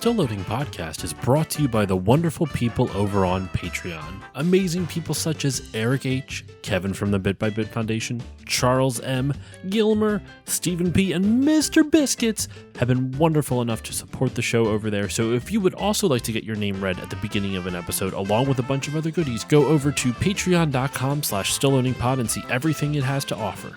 Still Loading podcast is brought to you by the wonderful people over on Patreon. Amazing people such as Eric H., Kevin from the Bit by Bit Foundation, Charles M., Gilmer, Stephen P., and Mr. Biscuits have been wonderful enough to support the show over there. So if you would also like to get your name read at the beginning of an episode, along with a bunch of other goodies, go over to patreon.com/stillloadingpod and see everything it has to offer.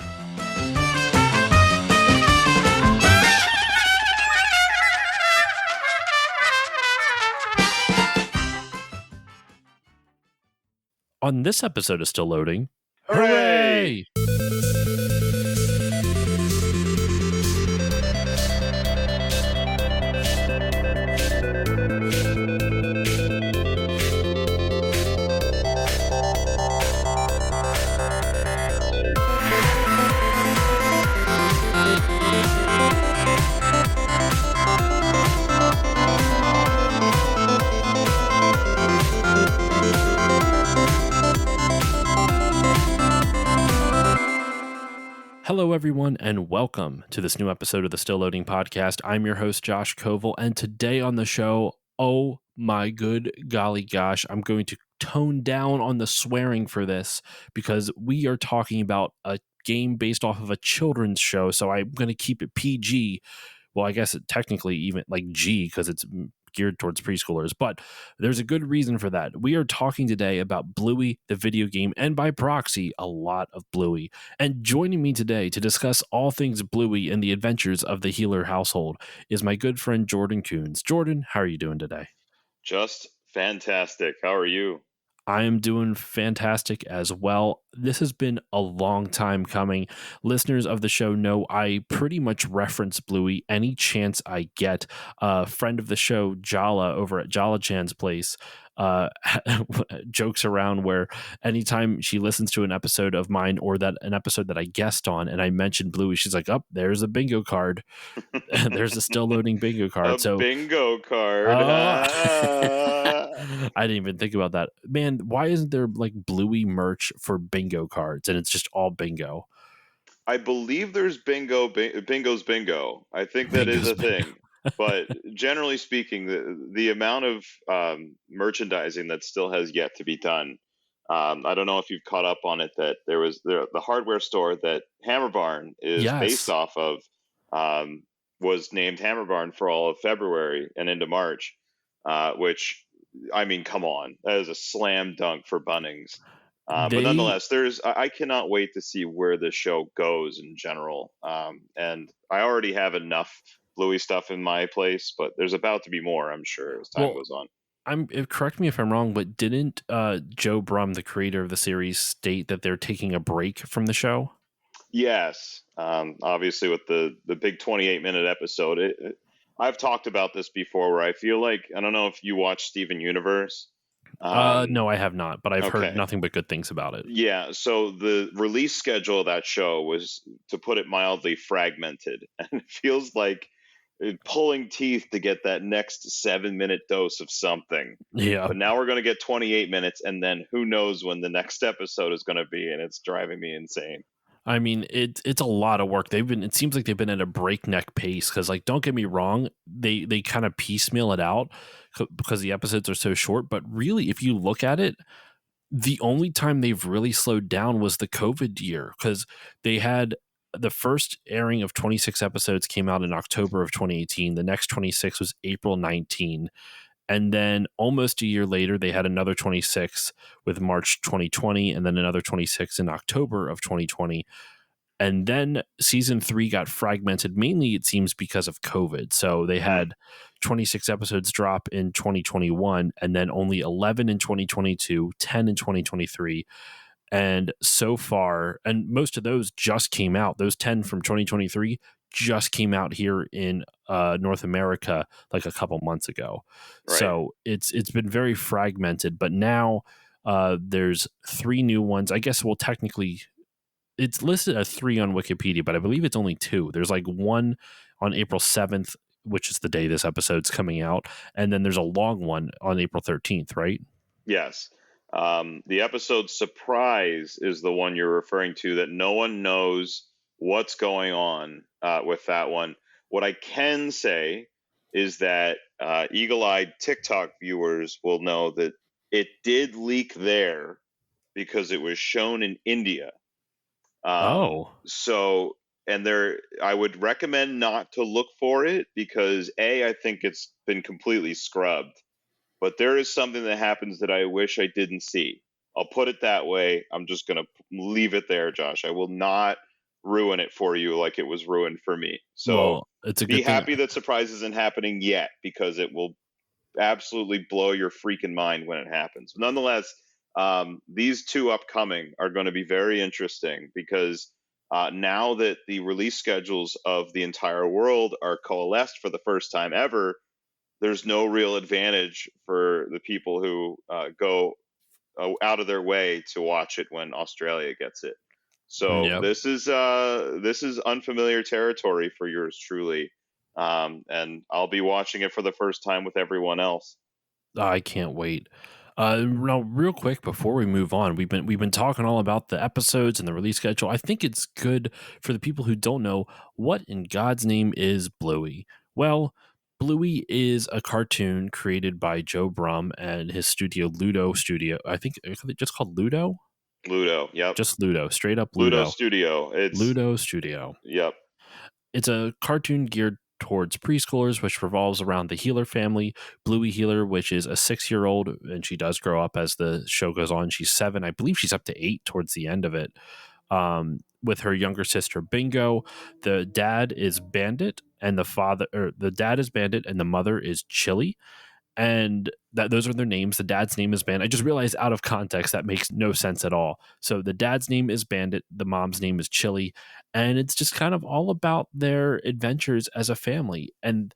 On this episode of Still Loading, hooray! Hello, everyone, and welcome to this new episode of the Still Loading podcast. I'm your host, Josh Koval, and today on the show, oh my good golly gosh, I'm going to tone down on the swearing for this because we are talking about a game based off of a children's show, so I'm going to keep it PG. Well, I guess it technically even like G because it's geared towards preschoolers, but there's a good reason for that. We are talking today about Bluey, the video game, and by proxy, a lot of Bluey. And joining me today to discuss all things Bluey and the adventures of the Healer household is my good friend Jordan Kuhns. Jordan, how are you doing today? Just fantastic. How are you? I am doing fantastic as well. This has been a long time coming. Listeners of the show know I pretty much reference Bluey any chance I get. A friend of the show, Jala, over at Jala Chan's place, jokes around where anytime she listens to an episode of mine or that an episode that I guest on and I mention Bluey, she's like, oh, there's a bingo card. There's a Still Loading bingo card. Bingo card. I didn't even think about that. Man, why isn't there like Bluey merch for bingo cards and it's just all bingo? I believe there's bingo's bingo. I think that is a thing. But generally speaking, the amount of merchandising that still has yet to be done. I don't know if you've caught up on it, that there was the hardware store that Hammer Barn is based off of was named Hammer Barn for all of February and into March, which, I mean, come on, that is a slam dunk for Bunnings. But nonetheless, I cannot wait to see where this show goes in general. And I already have enough Bluey stuff in my place, but there's about to be more, I'm sure, as time goes on. Correct me if I'm wrong, but didn't Joe Brumm, the creator of the series, state that they're taking a break from the show? Yes. Obviously, with the big 28-minute episode, I've talked about this before, where I feel like, I don't know if you watch Steven Universe. No, I have not, but I've heard nothing but good things about it. Yeah, so the release schedule of that show was, to put it mildly, fragmented, and it feels like pulling teeth to get that next 7-minute dose of something. Yeah. But now we're going to get 28 minutes, and then who knows when the next episode is going to be, and it's driving me insane. I mean, it's a lot of work. It seems like they've been at a breakneck pace because, like, don't get me wrong, they kind of piecemeal it out because the episodes are so short. But really, if you look at it, the only time they've really slowed down was the COVID year, because they had the first airing of 26 episodes came out in October of 2018. The next 26 was April 19. And then almost a year later, they had another 26 with March 2020, and then another 26 in October of 2020. And then season 3 got fragmented, mainly, it seems, because of COVID. So they had 26 episodes drop in 2021, and then only 11 in 2022, 10 in 2023. And so far, and most of those just came out, those 10 from 2023 just came out here in North America like a couple months ago. Right. So it's been very fragmented, but now there's 3 new ones. I guess, well, technically it's listed as 3 on Wikipedia, but I believe it's only 2. There's like one on April 7th, which is the day this episode's coming out. And then there's a long one on April 13th, right? Yes. The episode Surprise is the one you're referring to, that no one knows what's going on with that one. What I can say is that eagle-eyed TikTok viewers will know that it did leak there because it was shown in India. Oh, So, and there, I would recommend not to look for it because I think it's been completely scrubbed. But there is something that happens that I wish I didn't see. I'll put it that way. I'm just going to leave it there, Josh. I will not ruin it for you like it was ruined for me. So well, it's a be good thing. happy that surprise isn't happening yet because it will absolutely blow your freaking mind when it happens. Nonetheless, these two upcoming are going to be very interesting because now that the release schedules of the entire world are coalesced for the first time ever, there's no real advantage for the people who go out of their way to watch it when Australia gets it. So Yep. this is unfamiliar territory for yours truly, and I'll be watching it for the first time with everyone else. I can't wait. Now, real quick before we move on, we've been talking all about the episodes and the release schedule. I think it's good for the people who don't know what in God's name is Bluey. Well, Bluey is a cartoon created by Joe Brum and his studio Ludo Studio. I think it's just called Ludo. Ludo, yep. Just Ludo, straight up Ludo Ludo. Studio. It's Ludo Studio. yep. It's a cartoon geared towards preschoolers, which revolves around the Healer family. Bluey Healer, which is a 6-year-old, and she does grow up as the show goes on. She's 7. I believe she's up to 8 towards the end of it. With her younger sister Bingo. The dad is Bandit, and the dad is Bandit, and the mother is Chili. And those are their names. The dad's name is Bandit. I just realized out of context that makes no sense at all. So the dad's name is Bandit, the mom's name is Chili, and it's just kind of all about their adventures as a family. And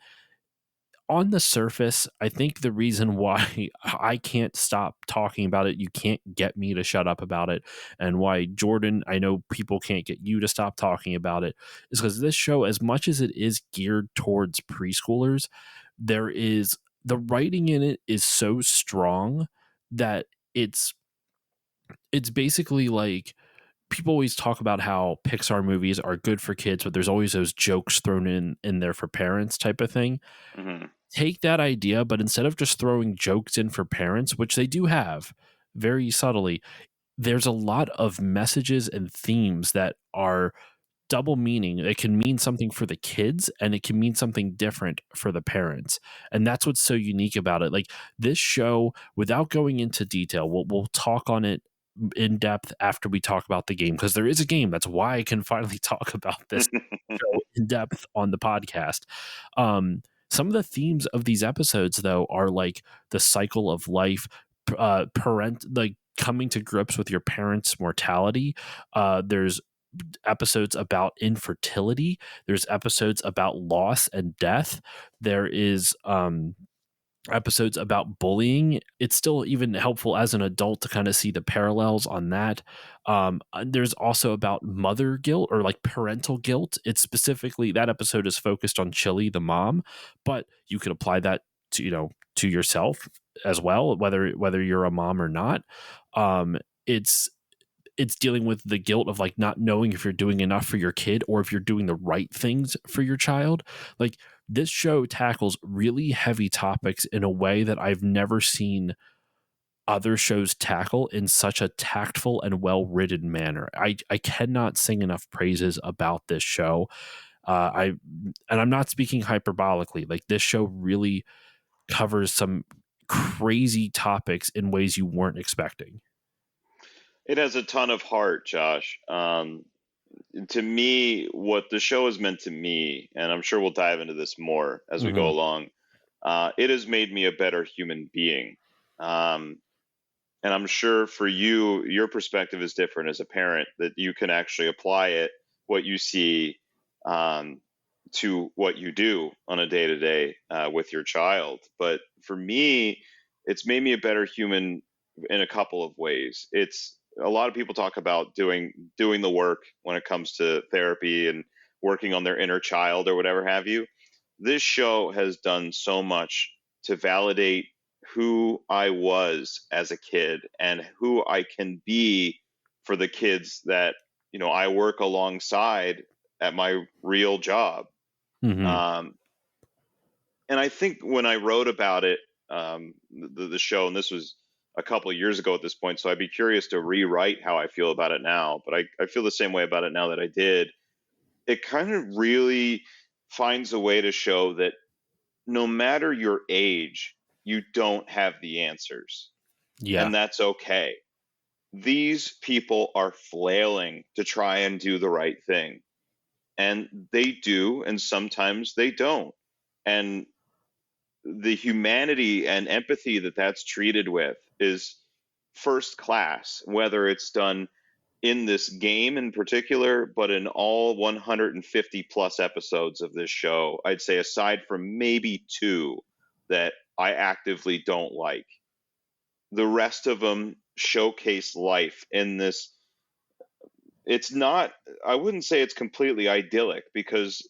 on the surface, I think the reason why I can't stop talking about it, you can't get me to shut up about it, and why Jordan, I know people can't get you to stop talking about it, is because this show, as much as it is geared towards preschoolers, there is the writing in it is so strong that it's basically like people always talk about how Pixar movies are good for kids, but there's always those jokes thrown in there for parents type of thing. Hmm. Take that idea, but instead of just throwing jokes in for parents, which they do have very subtly, there's a lot of messages and themes that are double meaning. It can mean something for the kids and it can mean something different for the parents. And that's what's so unique about it. Like this show, without going into detail, we'll talk on it in depth after we talk about the game because there is a game. That's why I can finally talk about this show in depth on the podcast. Some of the themes of these episodes, though, are like the cycle of life, like coming to grips with your parents' mortality. There's episodes about infertility. There's episodes about loss and death. There is episodes about bullying. It's still even helpful as an adult to kind of see the parallels on that. There's also about mother guilt or like parental guilt. It's specifically that episode is focused on Chili, the mom, but you could apply that to to yourself as well, whether you're a mom or not. It's dealing with the guilt of like not knowing if you're doing enough for your kid or if you're doing the right things for your child. Like this show tackles really heavy topics in a way that I've never seen other shows tackle in such a tactful and well-written manner. I cannot sing enough praises about this show. I'm not speaking hyperbolically. Like this show really covers some crazy topics in ways you weren't expecting. It has a ton of heart, Josh. To me, what the show has meant to me, and I'm sure we'll dive into this more as we go Mm-hmm. along, it has made me a better human being. Um, and I'm sure for you, your perspective is different as a parent, that you can actually apply it, what you see, um, to what you do on a day to day with your child. But for me, it's made me a better human in a couple of ways. It's a lot of people talk about doing the work when it comes to therapy and working on their inner child or whatever have you. This show has done so much to validate who I was as a kid and who I can be for the kids that I work alongside at my real job. Mm-hmm. Um, And I think when I wrote about it, the show, and this was a couple of years ago at this point, so I'd be curious to rewrite how I feel about it now. But I feel the same way about it now that I did. It kind of really finds a way to show that no matter your age, you don't have the answers, Yeah. and that's okay. These people are flailing to try and do the right thing, and they do, and sometimes they don't. And the humanity and empathy that that's treated with is first class, whether it's done in this game in particular, but in all 150 plus episodes of this show. I'd say aside from maybe two that I actively don't like, the rest of them showcase life in this. It's not, I wouldn't say it's completely idyllic, because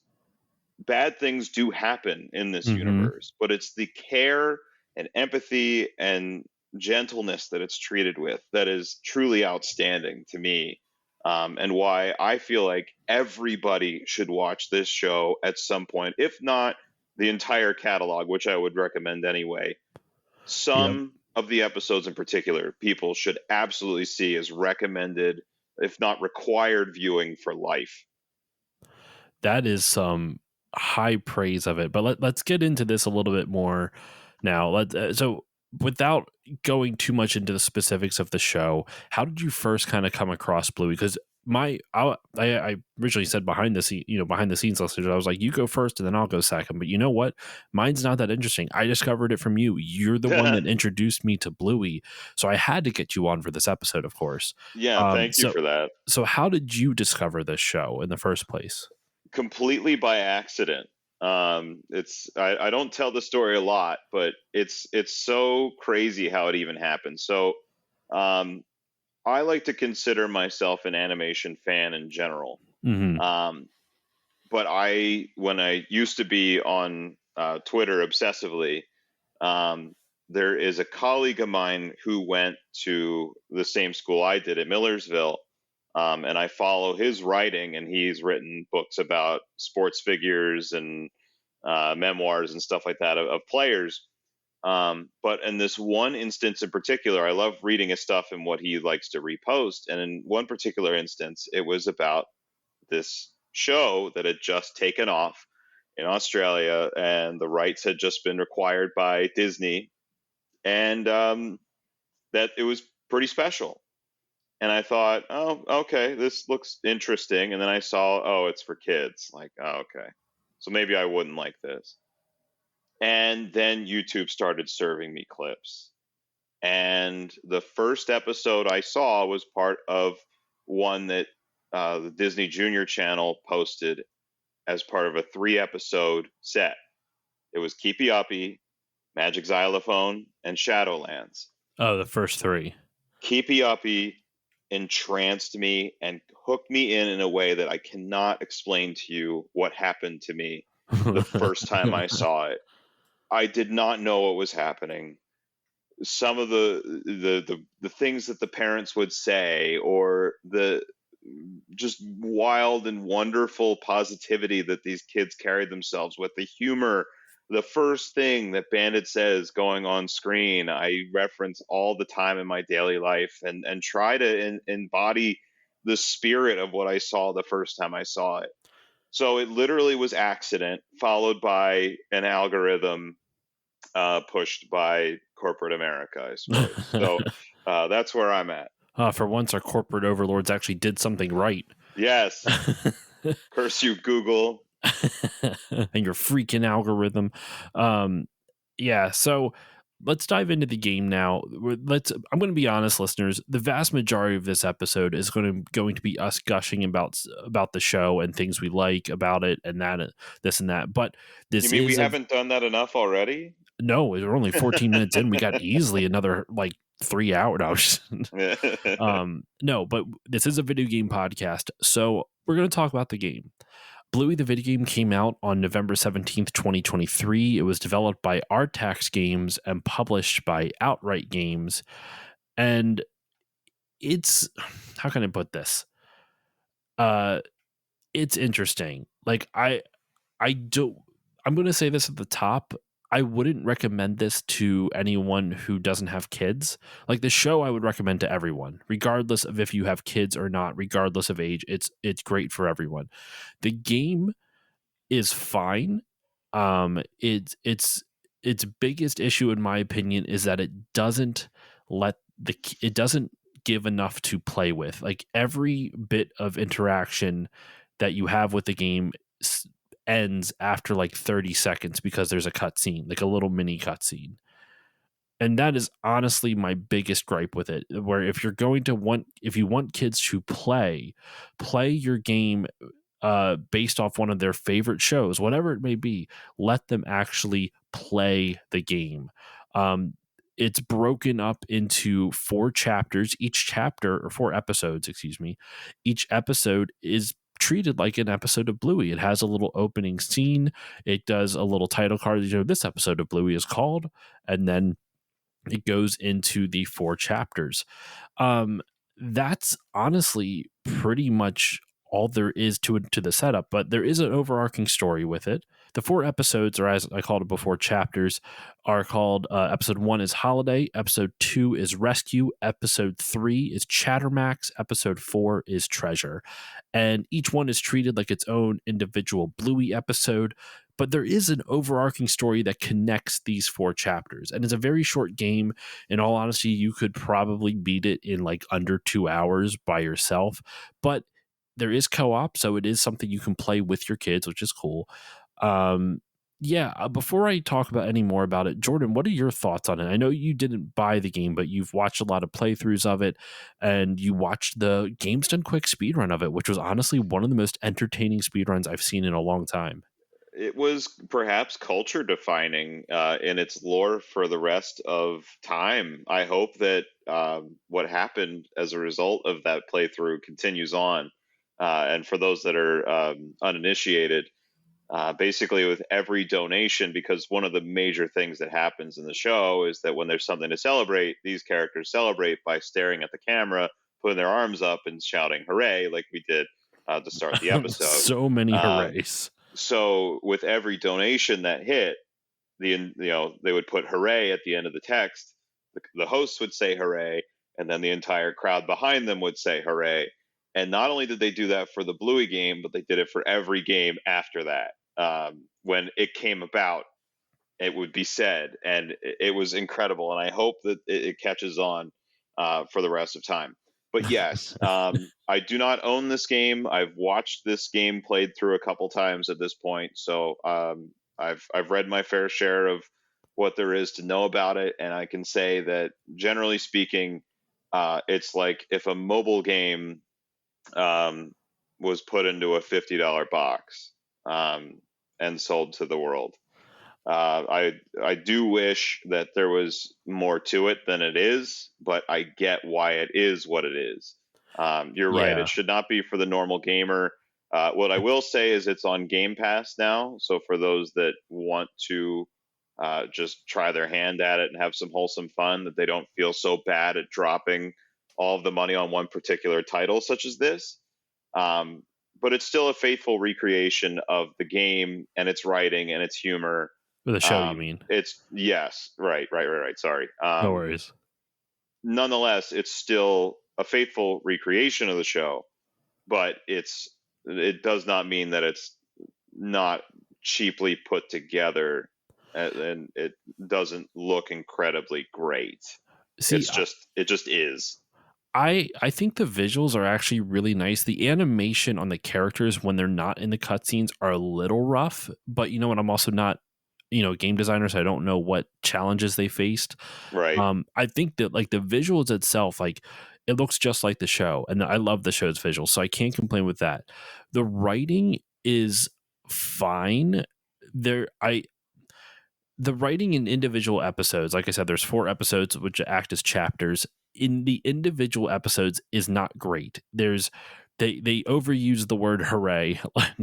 bad things do happen in this Mm-hmm. universe, but it's the care and empathy and gentleness that it's treated with that is truly outstanding to me. And why I feel like everybody should watch this show at some point, if not the entire catalog, which I would recommend anyway. Yep. Some of the episodes in particular, people should absolutely see as recommended, if not required, viewing for life. That is some high praise of it. But let's get into this a little bit more now. So without going too much into the specifics of the show, how did you first kind of come across Bluey? Because I originally said behind the scenes listeners, I was like, you go first and then I'll go second. But you know what? Mine's not that interesting. I discovered it from you. You're the one that introduced me to Bluey, so I had to get you on for this episode, of course. Yeah, thank you So for that. so how did you discover this show in the first place? Completely by accident. I don't tell the story a lot, but it's so crazy how it even happened. So um, I like to consider myself an animation fan in general. Mm-hmm. Um, but when I used to be on Twitter obsessively, um, there is a colleague of mine who went to the same school I did at Millersville, and I follow his writing, and he's written books about sports figures and memoirs and stuff like that of players. But in this one instance in particular, I love reading his stuff and what he likes to repost. And in one particular instance, it was about this show that had just taken off in Australia, and the rights had just been acquired by Disney, and that it was pretty special. And I thought, oh, okay, this looks interesting. And then I saw, oh, it's for kids. Like, oh, okay, so maybe I wouldn't like this. And then YouTube started serving me clips. And the first episode I saw was part of one that the Disney Junior channel posted as part of a 3 episode set. It was Keepy Uppy, Magic Xylophone, and Shadowlands. Oh, the first three. Keepy Uppy entranced me and hooked me in a way that I cannot explain to you what happened to me the first time I saw it. I did not know what was happening. Some of the things that the parents would say, or the just wild and wonderful positivity that these kids carried themselves with, the humor, the first thing that Bandit says going on screen, I reference all the time in my daily life, and try to embody the spirit of what I saw the first time I saw it. So it literally was accident followed by an algorithm pushed by corporate America, I suppose. So that's where I'm at. For once, our corporate overlords actually did something right. Yes. Curse you, Google. And your freaking algorithm. Yeah, so let's dive into the game now. I'm going to be honest, listeners. The vast majority of this episode is going to be us gushing about the show and things we like about it, and that this and that. But You this mean we is haven't done that enough already? no, we're only 14 minutes in. We got easily another like 3 hours. No, but this is a video game podcast, so we're going to talk about the game. Bluey the Video Game came out on November 17th, 2023. It was developed by Artax Games and published by Outright Games. And it's, how can I put this? It's interesting. Like I don't I'm going to say this at the top. I wouldn't recommend this to anyone who doesn't have kids. Like the show, I would recommend to everyone, regardless of if you have kids or not, regardless of age. It's great for everyone. The game is fine. Its biggest issue, in my opinion, is that it doesn't it doesn't give enough to play with. Like every bit of interaction that you have with the game ends after like 30 seconds because there's a cutscene, like a little mini cutscene. And that is honestly my biggest gripe with it. Where if you want kids to play your game based off one of their favorite shows, whatever it may be, let them actually play the game. It's broken up into 4 chapters. Each chapter, or 4 episodes, excuse me. Each episode is treated like an episode of Bluey. It has a little opening scene. It does a little title card. This episode of Bluey is called, and then it goes into the 4 chapters. That's honestly pretty much all there is to the setup, but there is an overarching story with it. The 4 episodes, or as I called it before, chapters, are called episode 1 is Holiday, episode 2 is Rescue, episode 3 is Chattermax, episode 4 is Treasure. And each one is treated like its own individual Bluey episode, but there is an overarching story that connects these 4 chapters. And it's a very short game. In all honesty, you could probably beat it in like under 2 hours by yourself, but there is co-op, so it is something you can play with your kids, which is cool. Before I talk about any more about it, Jordan, what are your thoughts on it? I know you didn't buy the game, but you've watched a lot of playthroughs of it, and you watched the Games Done Quick speedrun of it, which was honestly one of the most entertaining speedruns I've seen in a long time. It was perhaps culture defining in its lore for the rest of time. I hope that what happened as a result of that playthrough continues on. And for those that are uninitiated, basically with every donation, because one of the major things that happens in the show is that when there's something to celebrate, these characters celebrate by staring at the camera, putting their arms up and shouting hooray, like we did to start the episode. So many Um, hoorays. so with every donation that hit, they would put hooray at the end of the text. The hosts would say hooray, and then the entire crowd behind them would say hooray. And not only did they do that for the Bluey game, but they did it for every game after that. When it came about, it would be said, and it was incredible. And I hope that it catches on for the rest of time. But yes, I do not own this game. I've watched this game played through a couple times at this point, so I've read my fair share of what there is to know about it, and I can say that generally speaking, it's like if a mobile game was put into a $50 box and sold to the world. I do wish that there was more to it than it is, but I get why it is what it is. You're right; Yeah. it should not be for the normal gamer. What I will say is it's on Game Pass now, so for those that want to just try their hand at it and have some wholesome fun, that they don't feel so bad at dropping all of the money on one particular title, such as this. Um, but it's still a faithful recreation of the game and its writing and its humor. The show, you mean? It's yes, right. Sorry. No worries. Nonetheless, it's still a faithful recreation of the show, but it does not mean that it's not cheaply put together, and it doesn't look incredibly great. See, It just is. I think the visuals are actually really nice. The animation on the characters when they're not in the cutscenes are a little rough, but you know what? I'm also not, a game designer, so I don't know what challenges they faced. Right. I think that like the visuals itself, like it looks just like the show, and I love the show's visuals, so I can't complain with that. The writing is fine. The writing in individual episodes, like I said, there's 4 episodes which act as chapters. In the individual episodes is not great. They overuse the word hooray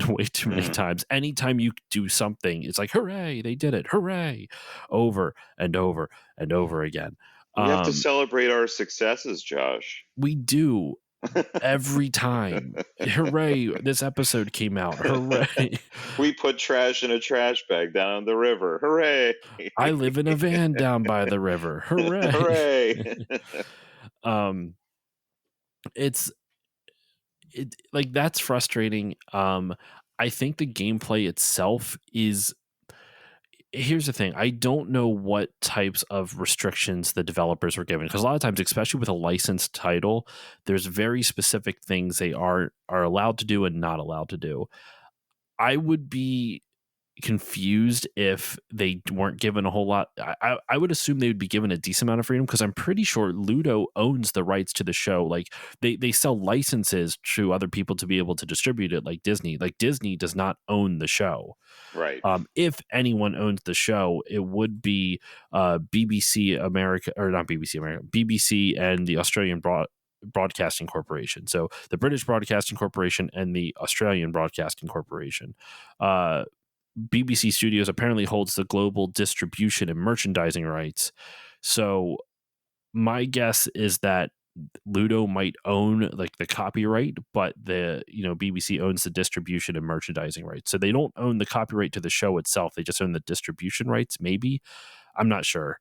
way too many times. Anytime you do something, it's like hooray, they did it, hooray, over and over and over again. We have to celebrate our successes, Josh. We do. every time. Hooray, this episode came out. Hooray. We put trash in a trash bag down the river. Hooray. I live in a van down by the river. Hooray. Hooray. um it's like that's frustrating. I think the gameplay itself is, here's the thing. I don't know what types of restrictions the developers were given, because a lot of times, especially with a licensed title, there's very specific things they are allowed to do and not allowed to do. I would be confused if they weren't given a whole lot. I would assume they would be given a decent amount of freedom, because I'm pretty sure Ludo owns the rights to the show. Like they sell licenses to other people to be able to distribute it, like Disney. Like Disney does not own the show. Right. If anyone owns the show, it would be BBC America, or not BBC America, BBC and the Australian Broadcasting Corporation. So the British Broadcasting Corporation and the Australian Broadcasting Corporation. BBC Studios apparently holds the global distribution and merchandising rights. So my guess is that Ludo might own like the copyright, but the BBC owns the distribution and merchandising rights. So they don't own the copyright to the show itself. They just own the distribution rights. Maybe, I'm not sure.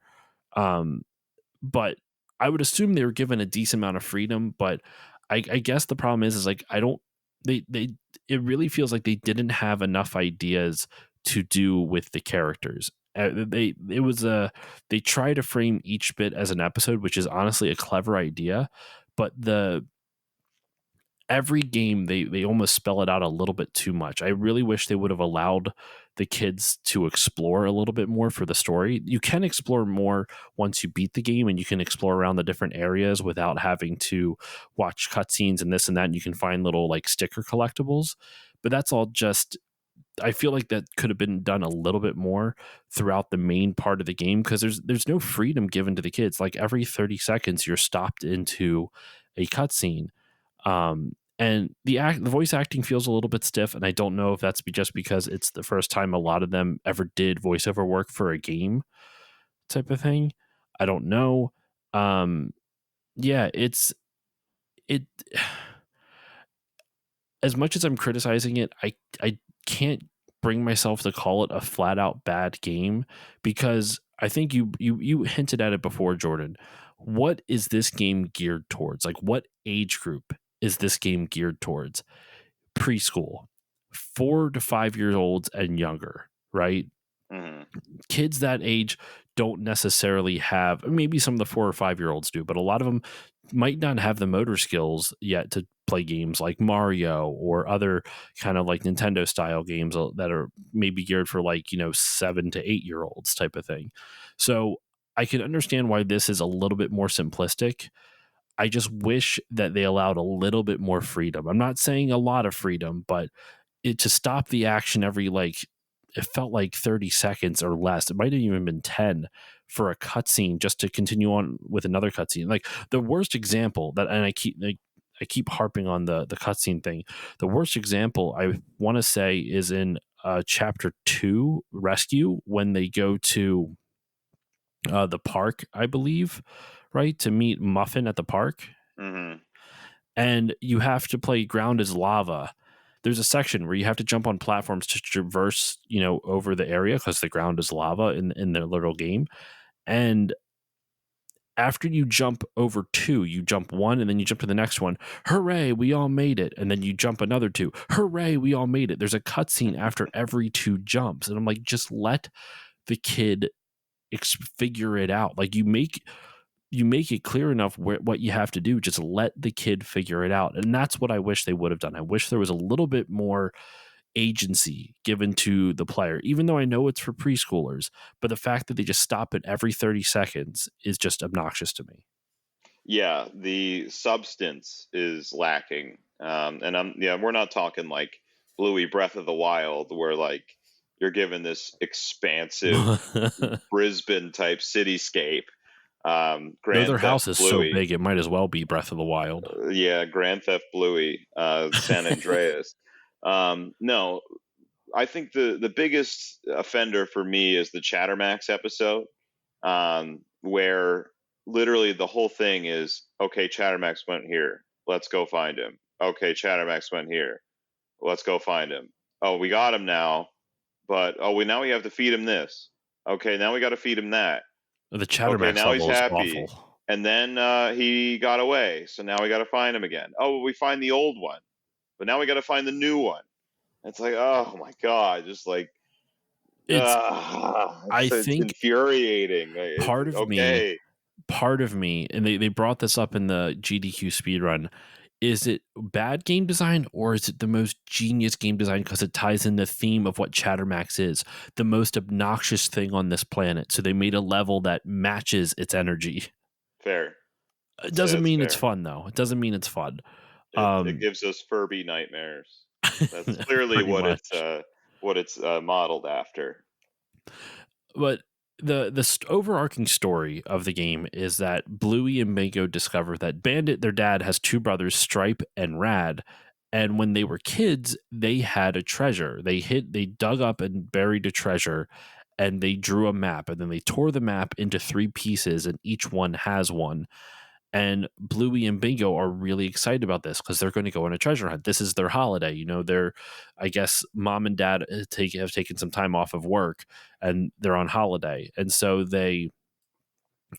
But I would assume they were given a decent amount of freedom. But I guess the problem is like I don't. It really feels like they didn't have enough ideas to do with the characters. They try to frame each bit as an episode, which is honestly a clever idea, but every game they almost spell it out a little bit too much. I really wish they would have allowed the kids to explore a little bit more for the story. You can explore more once you beat the game, and you can explore around the different areas without having to watch cutscenes and this and that, and you can find little like sticker collectibles. But that's all just, I feel like that could have been done a little bit more throughout the main part of the game, because there's no freedom given to the kids. Like every 30 seconds you're stopped into a cutscene. And the voice acting feels a little bit stiff, and I don't know if that's just because it's the first time a lot of them ever did voiceover work for a game type of thing. I don't know. Yeah, it as much as I'm criticizing it, I can't bring myself to call it a flat out bad game, because I think you hinted at it before, Jordan. What is this game geared towards? Like, what age group is this game geared towards? Preschool, 4 to 5 years olds and younger, right? Mm-hmm. Kids that age don't necessarily have, maybe some of the 4 or 5 year olds do, but a lot of them might not have the motor skills yet to play games like Mario or other kind of like Nintendo style games that are maybe geared for like 7 to 8 year olds type of thing. So I can understand why this is a little bit more simplistic. I just wish that they allowed a little bit more freedom. I'm not saying a lot of freedom, but to stop the action every, like, it felt like 30 seconds or less. It might have even been 10 for a cutscene just to continue on with another cutscene. Like the worst example that, and I keep harping on the cutscene thing. The worst example I want to say is in chapter 2, Rescue, when they go to the park, I believe, right, to meet Muffin at the park. Mm-hmm. And you have to play Ground is Lava. There's a section where you have to jump on platforms to traverse, over the area, because the ground is lava in their little game. And after you jump over 2, you jump 1 and then you jump to the next one. Hooray, we all made it. And then you jump another 2. Hooray, we all made it. There's a cutscene after every 2 jumps. And I'm like, just let the kid figure it out. Like you make it clear enough what you have to do. Just let the kid figure it out. And that's what I wish they would have done. I wish there was a little bit more agency given to the player, even though I know it's for preschoolers. But the fact that they just stop it every 30 seconds is just obnoxious to me. Yeah, the substance is lacking. And we're not talking like Bluey Breath of the Wild, where like you're given this expansive Brisbane type cityscape. Their house is Bluey. so big it might as well be Breath of the Wild. Yeah, Grand Theft Bluey, San Andreas. No, I think the biggest offender for me is the Chattermax episode, where literally the whole thing is, okay, Chattermax went here. Let's go find him. Okay, Chattermax went here. Let's go find him. Oh, we got him now, but now we have to feed him this. Okay, now we got to feed him that. The Okay, Chattermax now he's level is happy. awful. And then he got away, so now we got to find him again. Oh, we find the old one, but now we got to find the new one. It's like, oh my god, just like I it's think infuriating. part of me, and they brought this up in the GDQ speedrun. Is it bad game design, or is it the most genius game design because it ties in the theme of what Chattermax is, the most obnoxious thing on this planet? So they made a level that matches its energy. Fair. It doesn't mean fair. it's fun, though. It doesn't mean it's fun. It gives us Furby nightmares. That's clearly what it's modeled after. But the overarching story of the game is that Bluey and Bingo discover that Bandit, their dad, has two brothers, Stripe and Rad. And when they were kids, they had a treasure. They dug up and buried a treasure, and they drew a map, and then they tore the map into 3 pieces, and each one has one. And Bluey and Bingo are really excited about this because they're going to go on a treasure hunt. This is their holiday. You know, I guess mom and dad have taken some time off of work and they're on holiday. And so they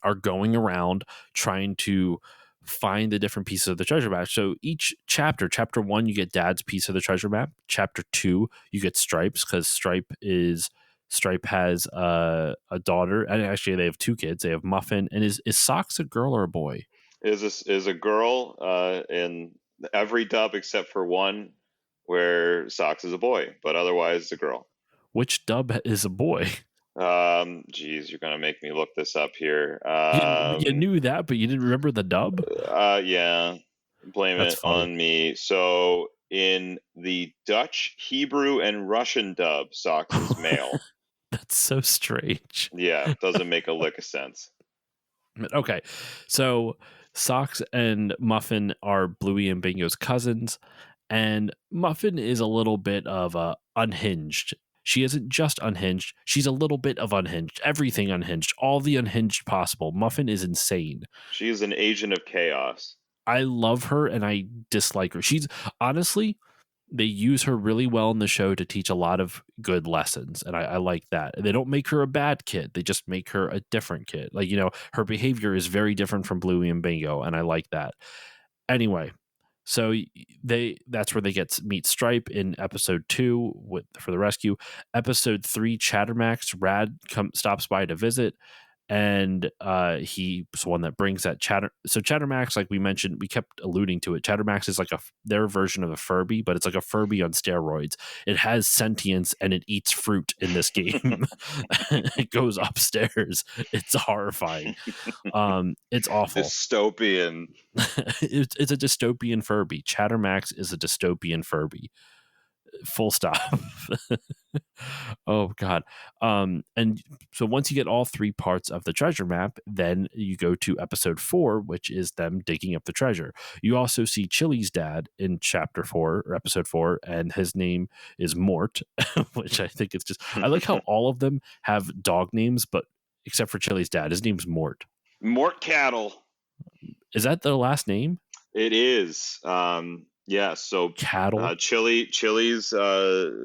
are going around trying to find the different pieces of the treasure map. So each chapter 1, you get dad's piece of the treasure map. Chapter 2, you get Stripes because Stripe has a daughter, and actually they have 2 kids. They have Muffin, and is Socks a girl or a boy? Is a girl in every dub except for one where Socks is a boy, but otherwise it's a girl. Which dub is a boy? Geez, you're gonna make me look this up here. You knew that, but you didn't remember the dub? Yeah. Blame That's it funny. on me. So in the Dutch, Hebrew, and Russian dub, Socks is male. That's so strange. Yeah, doesn't make a lick of sense. Okay, so Socks and Muffin are Bluey and Bingo's cousins, and Muffin is a little bit of unhinged. She isn't just unhinged, she's a little bit of unhinged. Everything unhinged, all the unhinged possible. Muffin is insane. She is an agent of chaos. I love her and I dislike her. She's honestly, they use her really well in the show to teach a lot of good lessons, and I like that. They don't make her a bad kid, they just make her a different kid. Like, you know, her behavior is very different from Bluey and Bingo, and I like that. Anyway, so that's where they meet Stripe in episode 2 for the rescue. Episode 3, Chattermax Rad stops by to visit, and he's the one that brings that Chattermax, like we mentioned, we kept alluding to it. Chattermax is like their version of a Furby, but it's like a Furby on steroids. It has sentience and it eats fruit in this game. It goes upstairs. It's horrifying. It's awful. Dystopian. It's a dystopian Furby. Chattermax is a dystopian Furby. Full stop. Oh god. And so once you get all 3 parts of the treasure map, then you go to episode 4, which is them digging up the treasure. You also see Chili's dad in chapter 4 or episode 4, and his name is Mort, which I think it's just, I like how all of them have dog names, but except for Chili's dad, his name's Mort. Mort Cattle. Is that the last name? It is. Yeah, so Cattle. Chili's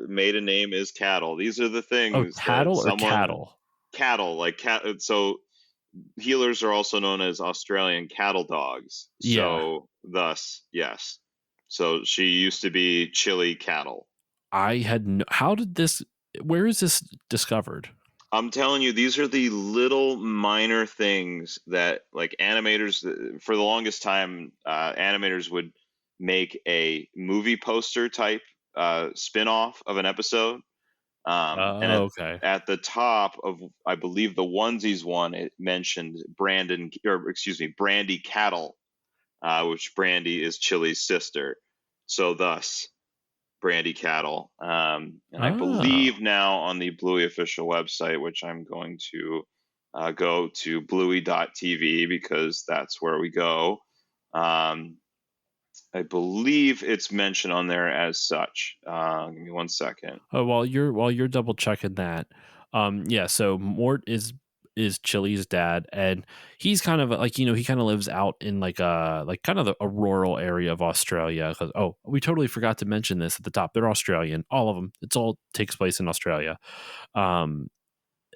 maiden name is Cattle. These are the things. Oh, cattle or cattle? Cattle, like cat. So healers are also known as Australian cattle dogs. Yeah. So thus, yes. So she used to be Chili Cattle. Where is this discovered? I'm telling you, these are the little minor things that, like, animators, for the longest time, animators would make a movie poster type spin-off of an episode. Okay. At the top of, I believe, the onesies one, it mentioned Brandy Cattle, which Brandy is Chili's sister. So thus, Brandy Cattle. And I believe now on the Bluey official website, which I'm going to go to bluey.tv because that's where we go. I believe it's mentioned on there as such. Give me 1 second. Oh, while you're double checking that, yeah. So Mort is is Chili's dad, and he's kind of like, he kind of lives out in like kind of a rural area of Australia. 'Cause, oh, we totally forgot to mention this at the top. They're Australian, all of them. It's all takes place in Australia. Um,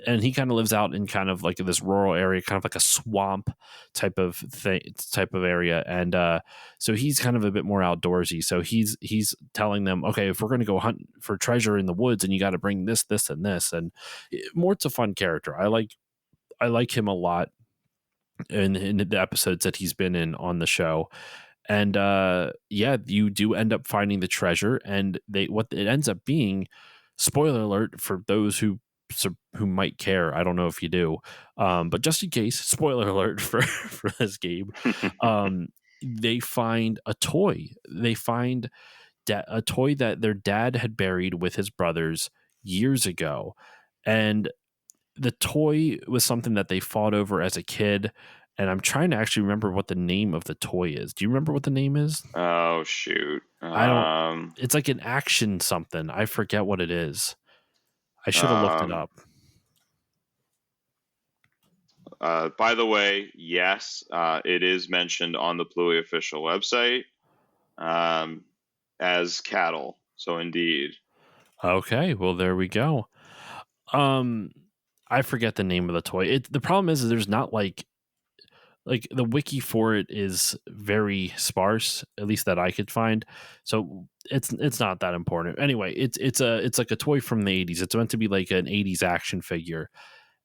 and he kind of lives out in kind of like this rural area, kind of like a swamp type of area. And so he's kind of a bit more outdoorsy. So he's telling them, okay, if we're going to go hunt for treasure in the woods, and you got to bring this, and this, and Mort's a fun character. I like him a lot in the episodes that he's been in on the show. And yeah, you do end up finding the treasure, and what it ends up being, spoiler alert for those who might care. I don't know if you do, but just in case, spoiler alert for this game. They find a toy. They find a toy that their dad had buried with his brothers years ago, and the toy was something that they fought over as a kid. And I'm trying to actually remember what the name of the toy is. Do you remember what the name is? Oh shoot! I don't. It's like an action something. I forget what it is. I should have looked it up. By the way, yes, it is mentioned on the Bluey official website as cattle. So indeed. Okay, well there we go. I forget the name of the toy. The problem is there's not like the wiki for it is very sparse, at least that I could find. So it's not that important. Anyway, it's like a toy from the 80s. It's meant to be like an 80s action figure.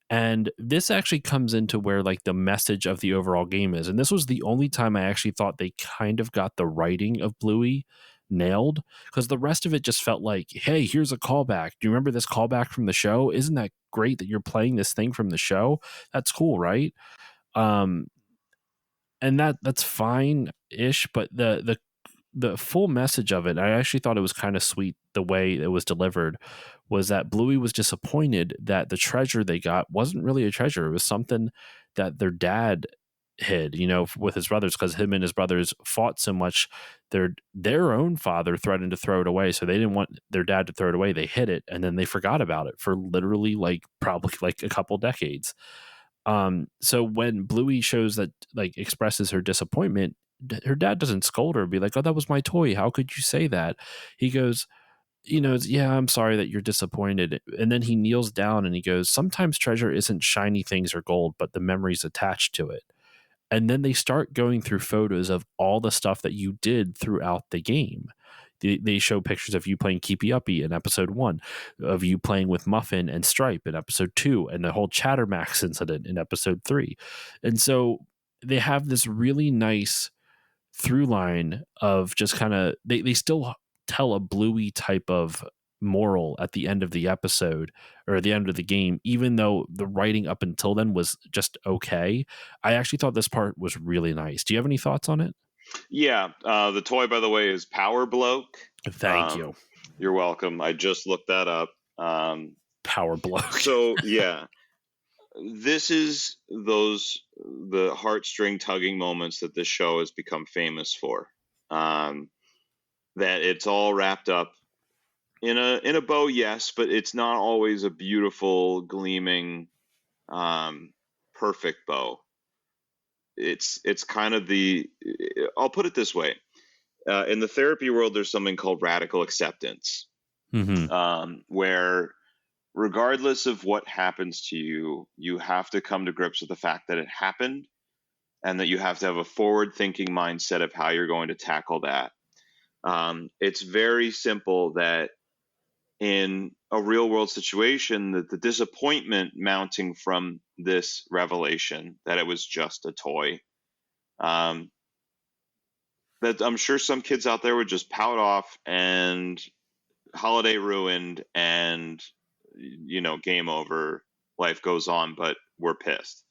And this actually comes into where like the message of the overall game is. And this was the only time I actually thought they kind of got the writing of Bluey nailed, because the rest of it just felt like, hey, here's a callback. Do you remember this callback from the show? Isn't that great that you're playing this thing from the show? That's cool, right? And that's fine-ish, but the full message of it, I actually thought it was kind of sweet the way it was delivered, was that Bluey was disappointed that the treasure they got wasn't really a treasure. It was something that their dad hid, with his brothers, because him and his brothers fought so much. Their own father threatened to throw it away, so they didn't want their dad to throw it away. They hid it, and then they forgot about it for literally probably a couple decades. So when Bluey shows that, expresses her disappointment, her dad doesn't scold her and be like, "Oh, that was my toy. How could you say that?" He goes, "Yeah, I'm sorry that you're disappointed." And then he kneels down and he goes, "Sometimes treasure isn't shiny things or gold, but the memories attached to it." And then they start going through photos of all the stuff that you did throughout the game. They show pictures of you playing Keepy Uppy in episode 1, of you playing with Muffin and Stripe in episode 2, and the whole Chattermax incident in episode 3. And so they have this really nice through line of just kind of, they still tell a Bluey type of moral at the end of the episode or at the end of the game, even though the writing up until then was just okay. I actually thought this part was really nice. Do you have any thoughts on it? Yeah, the toy, by the way, is Power Bloke. Thank you. You're welcome. I just looked that up. Power Bloke. So yeah, this is the heartstring tugging moments that this show has become famous for. That it's all wrapped up in a bow, yes, but it's not always a beautiful, gleaming, perfect bow. It's kind of I'll put it this way. In the therapy world, there's something called radical acceptance, where regardless of what happens to you, you have to come to grips with the fact that it happened, and that you have to have a forward-thinking mindset of how you're going to tackle that. It's very simple that in a real-world situation, that the disappointment mounting from this revelation that it was just a toy, that I'm sure some kids out there would just pout off and holiday ruined and game over, life goes on, but we're pissed,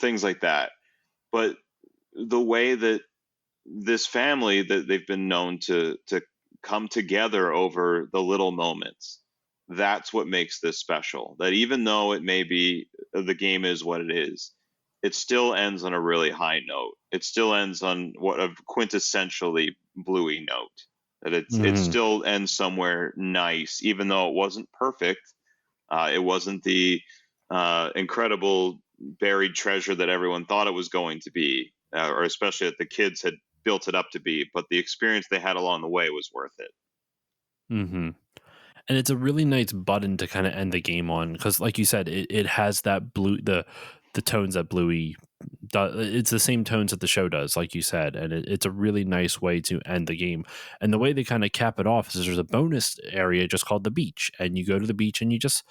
things like that. But the way that this family, that they've been known to come together over the little moments, that's what makes this special. That even though it may be, the game is what it is, it still ends on a really high note. It still ends on what a quintessentially Bluey note. That it still ends somewhere nice, even though it wasn't perfect. It wasn't the incredible buried treasure that everyone thought it was going to be, or especially that the kids had built it up to be. But the experience they had along the way was worth it. Mm-hmm. And it's a really nice button to kind of end the game on because, like you said, it has that the tones that Bluey does. It's the same tones that the show does, like you said, and it's a really nice way to end the game. And the way they kind of cap it off is there's a bonus area just called the beach, and you go to the beach and you just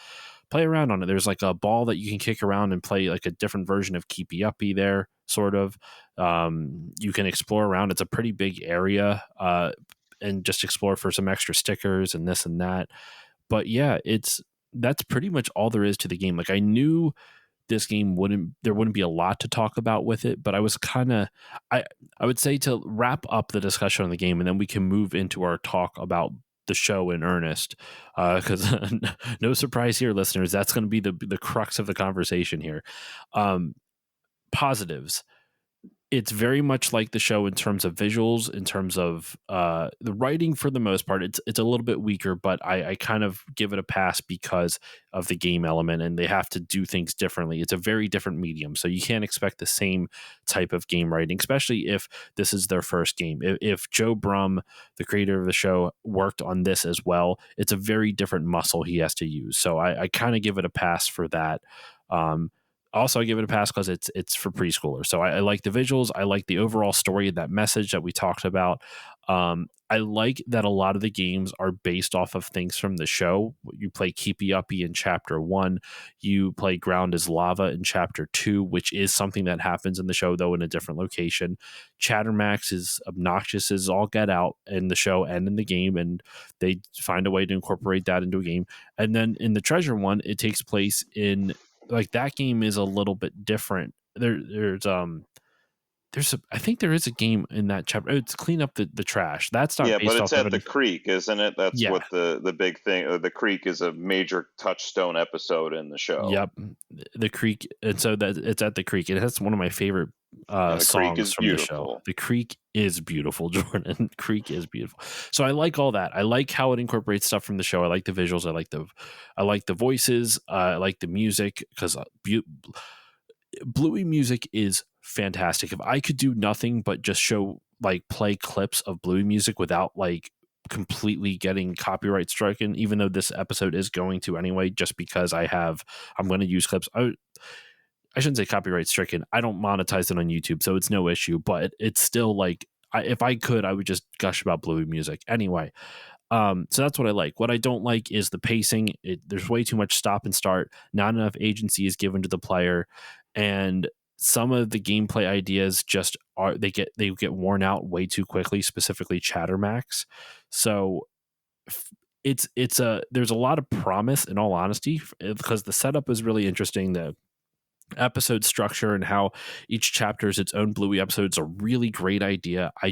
play around on it. There's like a ball that you can kick around and play like a different version of Keepy Uppy there, sort of. You can explore around. It's a pretty big area. And just explore for some extra stickers and this and that. But yeah, that's pretty much all there is to the game. Like I knew this game there wouldn't be a lot to talk about with it, but I was kind of I would say to wrap up the discussion on the game and then we can move into our talk about the show in earnest, because no surprise here, listeners, that's going to be the crux of the conversation here. Positives: it's very much like the show in terms of visuals, in terms of the writing. For the most part, it's a little bit weaker, but I kind of give it a pass because of the game element, and they have to do things differently. It's a very different medium, so you can't expect the same type of game writing, especially if this is their first game. If Joe Brum, the creator of the show, worked on this as well, it's a very different muscle he has to use. So I kind of give it a pass for that. Also, I give it a pass because it's for preschoolers. So I like the visuals. I like the overall story, that message that we talked about. I like that a lot of the games are based off of things from the show. You play Keepy Uppy in Chapter 1. You play Ground is Lava in Chapter 2, which is something that happens in the show, though in a different location. Chattermax is obnoxious as all get out in the show and in the game, and they find a way to incorporate that into a game. And then in the Treasure one, it takes place in like that game is a little bit different. I think there is a game in that chapter. It's clean up the trash. That's not Yeah, but based it's off of at the any. creek, isn't it? That's Yeah. what the big thing. The creek is a major touchstone episode in the show. Yep. The creek, and so that it's at the creek. It has one of my favorite And the creek songs is from the show. beautiful. The creek is beautiful, Jordan. Creek is beautiful. So I like all that. I like how it incorporates stuff from the show. I like the visuals. I like the voices. I like the music because Bluey music is fantastic. If I could do nothing but just show like play clips of Bluey music without like completely getting copyright stricken, even though this episode is going to anyway, just because I'm going to use clips. I shouldn't say copyright stricken. I don't monetize it on YouTube, so it's no issue, but it's still like, if I could, I would just gush about Bluey music anyway. So that's what I like. What I don't like is the pacing. There's way too much stop and start. Not enough agency is given to the player, and some of the gameplay ideas just they get worn out way too quickly. Specifically, Chattermax. So there's a lot of promise, in all honesty, because the setup is really interesting. The episode structure and how each chapter is its own Bluey episode is a really great idea. I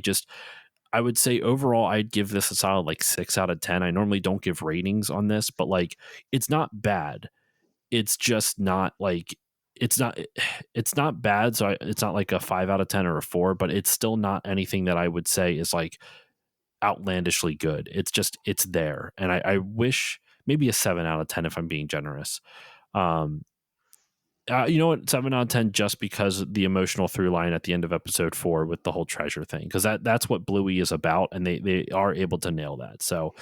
would say overall, I'd give this a solid like 6 out of 10. I normally don't give ratings on this, but like it's not bad. It's just not like it's not bad. So it's not like a 5 out of 10 or a 4, but it's still not anything that I would say is like outlandishly good. It's there. And I wish maybe a 7 out of 10 if I'm being generous. You know what, 7 out of 10, just because the emotional through line at the end of episode 4 with the whole treasure thing, because that's what Bluey is about, and they are able to nail that. So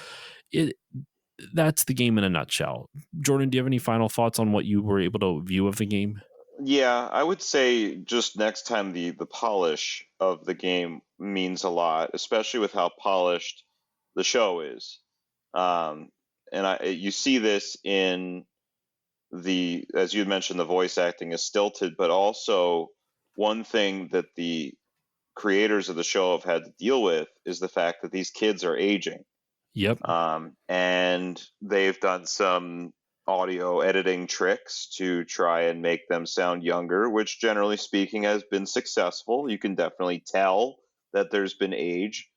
that's the game in a nutshell. Jordan, do you have any final thoughts on what you were able to view of the game? Yeah, I would say just next time the polish of the game means a lot, especially with how polished the show is. Um, and you see this in as you had mentioned, the voice acting is stilted, but also one thing that the creators of the show have had to deal with is the fact that these kids are aging. Yep. And they've done some audio editing tricks to try and make them sound younger, which generally speaking has been successful. You can definitely tell that there's been age.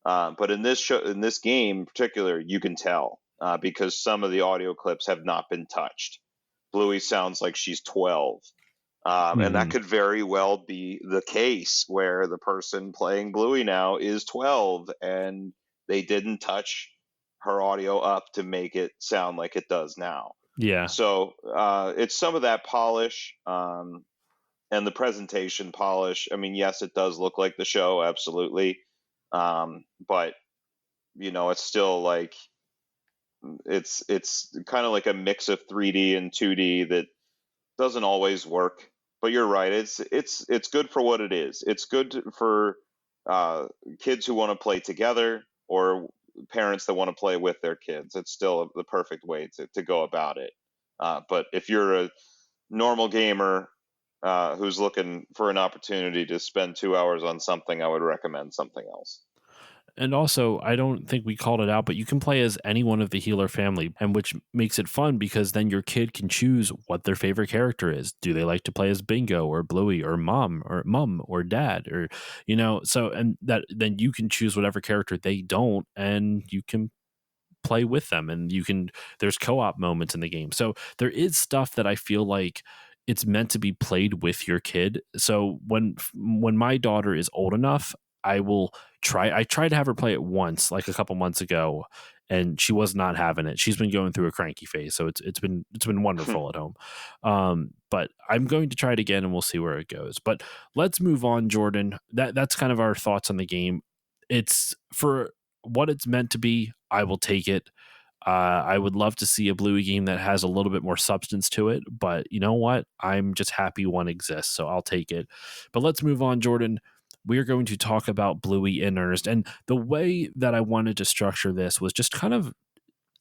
But in this game in particular, you can tell because some of the audio clips have not been touched. Bluey sounds like she's 12. And that could very well be the case where the person playing Bluey now is 12 and they didn't touch her audio up to make it sound like it does now. Yeah. So it's some of that polish, and the presentation polish. I mean, yes, it does look like the show, absolutely, but it's still like it's kind of like a mix of 3D and 2D that doesn't always work. But you're right. It's good for what it is. It's good for uh, kids who want to play together, or parents that want to play with their kids. It's still the perfect way to go about it. But if you're a normal gamer who's looking for an opportunity to spend 2 hours on something, I would recommend something else. And also, I don't think we called it out, but you can play as any one of the healer family, and which makes it fun because then your kid can choose what their favorite character is. Do they like to play as Bingo or Bluey or Mom or Dad, or so, and that then you can choose whatever character they don't, and you can play with them, and there's co-op moments in the game. So there is stuff that I feel like it's meant to be played with your kid. So when my daughter is old enough, I tried to have her play it once, like a couple months ago, and she was not having it. She's been going through a cranky phase, so it's been wonderful at home. But I'm going to try it again, and we'll see where it goes. But let's move on, Jordan. That's kind of our thoughts on the game. It's for what it's meant to be. I will take it. I would love to see a Bluey game that has a little bit more substance to it, but you know what? I'm just happy one exists, so I'll take it. But let's move on, Jordan. We're going to talk about Bluey in earnest. And the way that I wanted to structure this was just kind of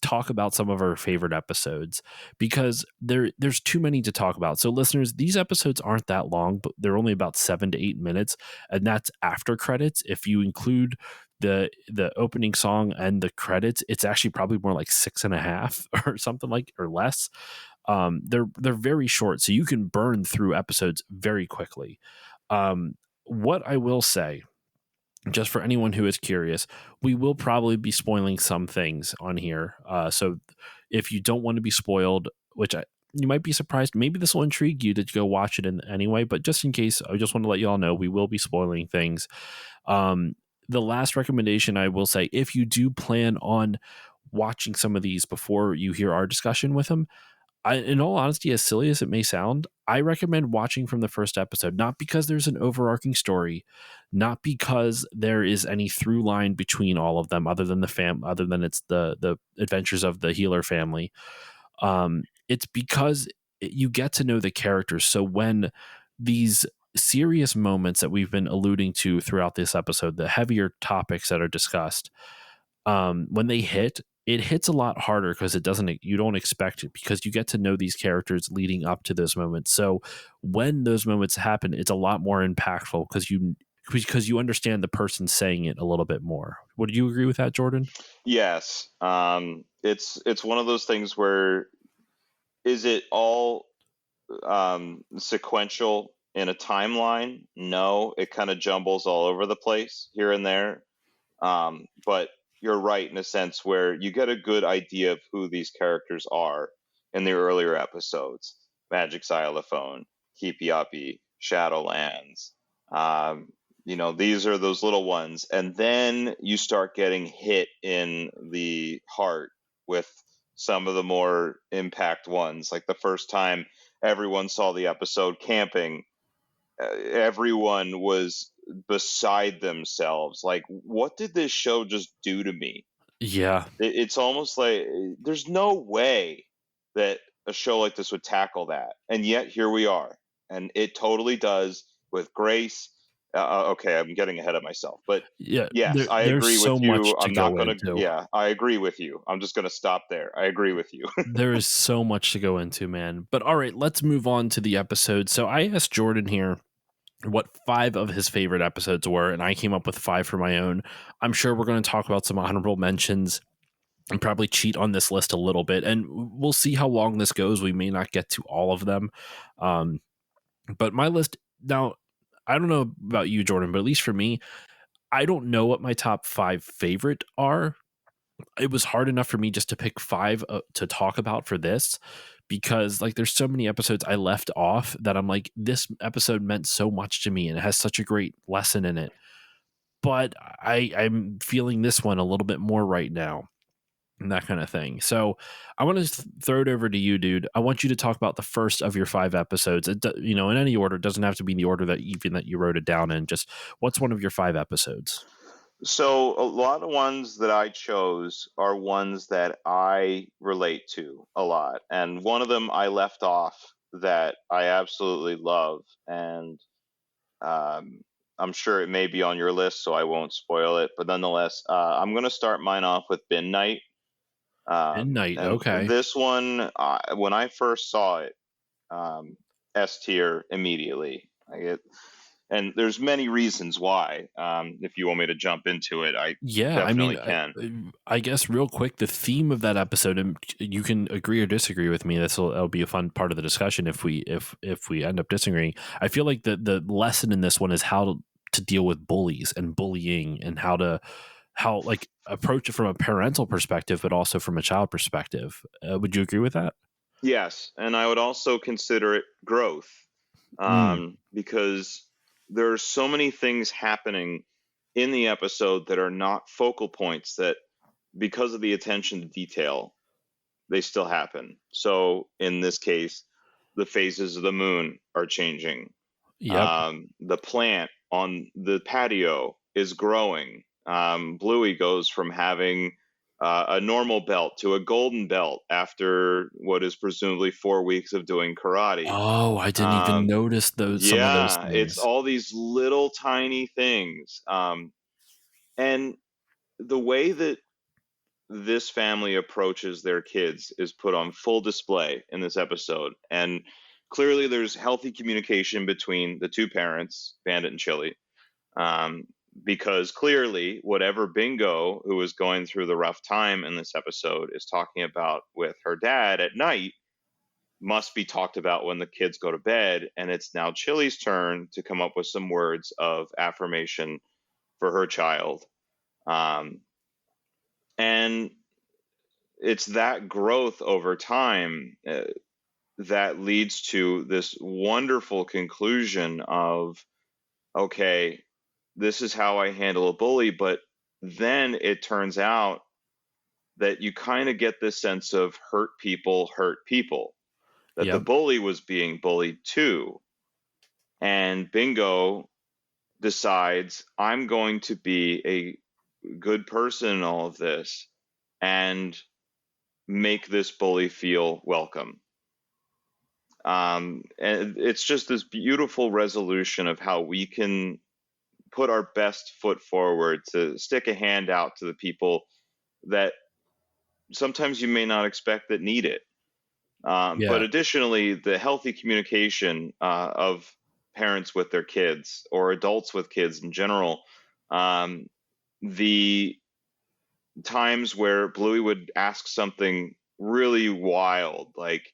talk about some of our favorite episodes, because there's too many to talk about. So listeners, these episodes aren't that long, but they're only about 7 to 8 minutes, and that's after credits. If you include the opening song and the credits, it's actually probably more like 6.5 or something, like, or less. They're very short, so you can burn through episodes very quickly. What I will say, just for anyone who is curious, we will probably be spoiling some things on here. So if you don't want to be spoiled, you might be surprised, maybe this will intrigue you to go watch it in anyway. But just in case, I just want to let you all know we will be spoiling things. The last recommendation I will say, if you do plan on watching some of these before you hear our discussion with them, in all honesty, as silly as it may sound, I recommend watching from the first episode, not because there's an overarching story, not because there is any through line between all of them, other than it's the adventures of the healer family. It's because you get to know the characters. So when these serious moments that we've been alluding to throughout this episode, the heavier topics that are discussed, when they hit, it hits a lot harder because you don't expect it, because you get to know these characters leading up to those moments. So when those moments happen, it's a lot more impactful because you understand the person saying it a little bit more. Would you agree with that, Jordan? Yes, it's one of those things where, is it all sequential in a timeline? No, it kind of jumbles all over the place here and there. But you're right in a sense where you get a good idea of who these characters are in the earlier episodes. Magic Xylophone, Keepy Uppy, Shadowlands. These are those little ones. And then you start getting hit in the heart with some of the more impact ones. Like the first time everyone saw the episode Camping, everyone was beside themselves. Like, what did this show just do to me? Yeah. It's almost like there's no way that a show like this would tackle that, and yet here we are, and it totally does, with grace. Okay, I'm getting ahead of myself, but Yeah. yes, I There's agree so with you. much to I'm go not gonna. into. Yeah, I agree with you. I'm just gonna stop there. I agree with you. There is so much to go into, man. But all right, let's move on to the episode. So I asked Jordan here what 5 of his favorite episodes were, and I came up with 5 for my own. I'm sure we're going to talk about some honorable mentions and probably cheat on this list a little bit, and we'll see how long this goes. We may not get to all of them. But my list now, I don't know about you, Jordan, but at least for me, I don't know what my top 5 favorite are. It was hard enough for me just to pick 5 to talk about for this, because like there's so many episodes I left off that I'm like, this episode meant so much to me and it has such a great lesson in it. But I'm feeling this one a little bit more right now. and that kind of thing. So I want to throw it over to you, dude. I want you to talk about the first of your 5 episodes. In any order. It doesn't have to be in the order that you wrote it down in. Just what's one of your 5 episodes? So a lot of ones that I chose are ones that I relate to a lot, and one of them I left off that I absolutely love, and um, I'm sure it may be on your list, so I won't spoil it. But nonetheless, I'm going to start mine off with Bin Night. Midnight. And Okay. this one, when I first saw it, S tier immediately. And there's many reasons why. If you want me to jump into it, I Yeah, I mean, definitely can. I guess real quick, the theme of that episode, and you can agree or disagree with me. That'll be a fun part of the discussion if we end up disagreeing. I feel like the lesson in this one is how to deal with bullies and bullying, and how like approach it from a parental perspective, but also from a child perspective. Would you agree with that? Yes, and I would also consider it growth, Mm, because there are so many things happening in the episode that are not focal points that, because of the attention to detail, they still happen. So in this case, the phases of the moon are changing. yep. The plant on the patio is growing. Bluey goes from having a normal belt to a golden belt after what is presumably 4 weeks of doing karate. Oh, I didn't even Um, notice some of those yeah, it's things. all these little tiny things. And the way that this family approaches their kids is put on full display in this episode. And clearly, there's healthy communication between the two parents, Bandit and Chili, um, because clearly, whatever Bingo, who is going through the rough time in this episode, is talking about with her dad at night, must be talked about when the kids go to bed. And it's now Chili's turn to come up with some words of affirmation for her child. Um, and it's that growth over time that leads to this wonderful conclusion of, okay, this is how I handle a bully. But then it turns out that you kind of get this sense of hurt people, that the Yep. bully was being bullied too. And Bingo decides, I'm going to be a good person in all of this and make this bully feel welcome. And it's just this beautiful resolution of how we can put our best foot forward to stick a hand out to the people that sometimes you may not expect that need it. But Yeah. additionally, the healthy communication of parents with their kids or adults with kids in general, um, the times where Bluey would ask something really wild, like,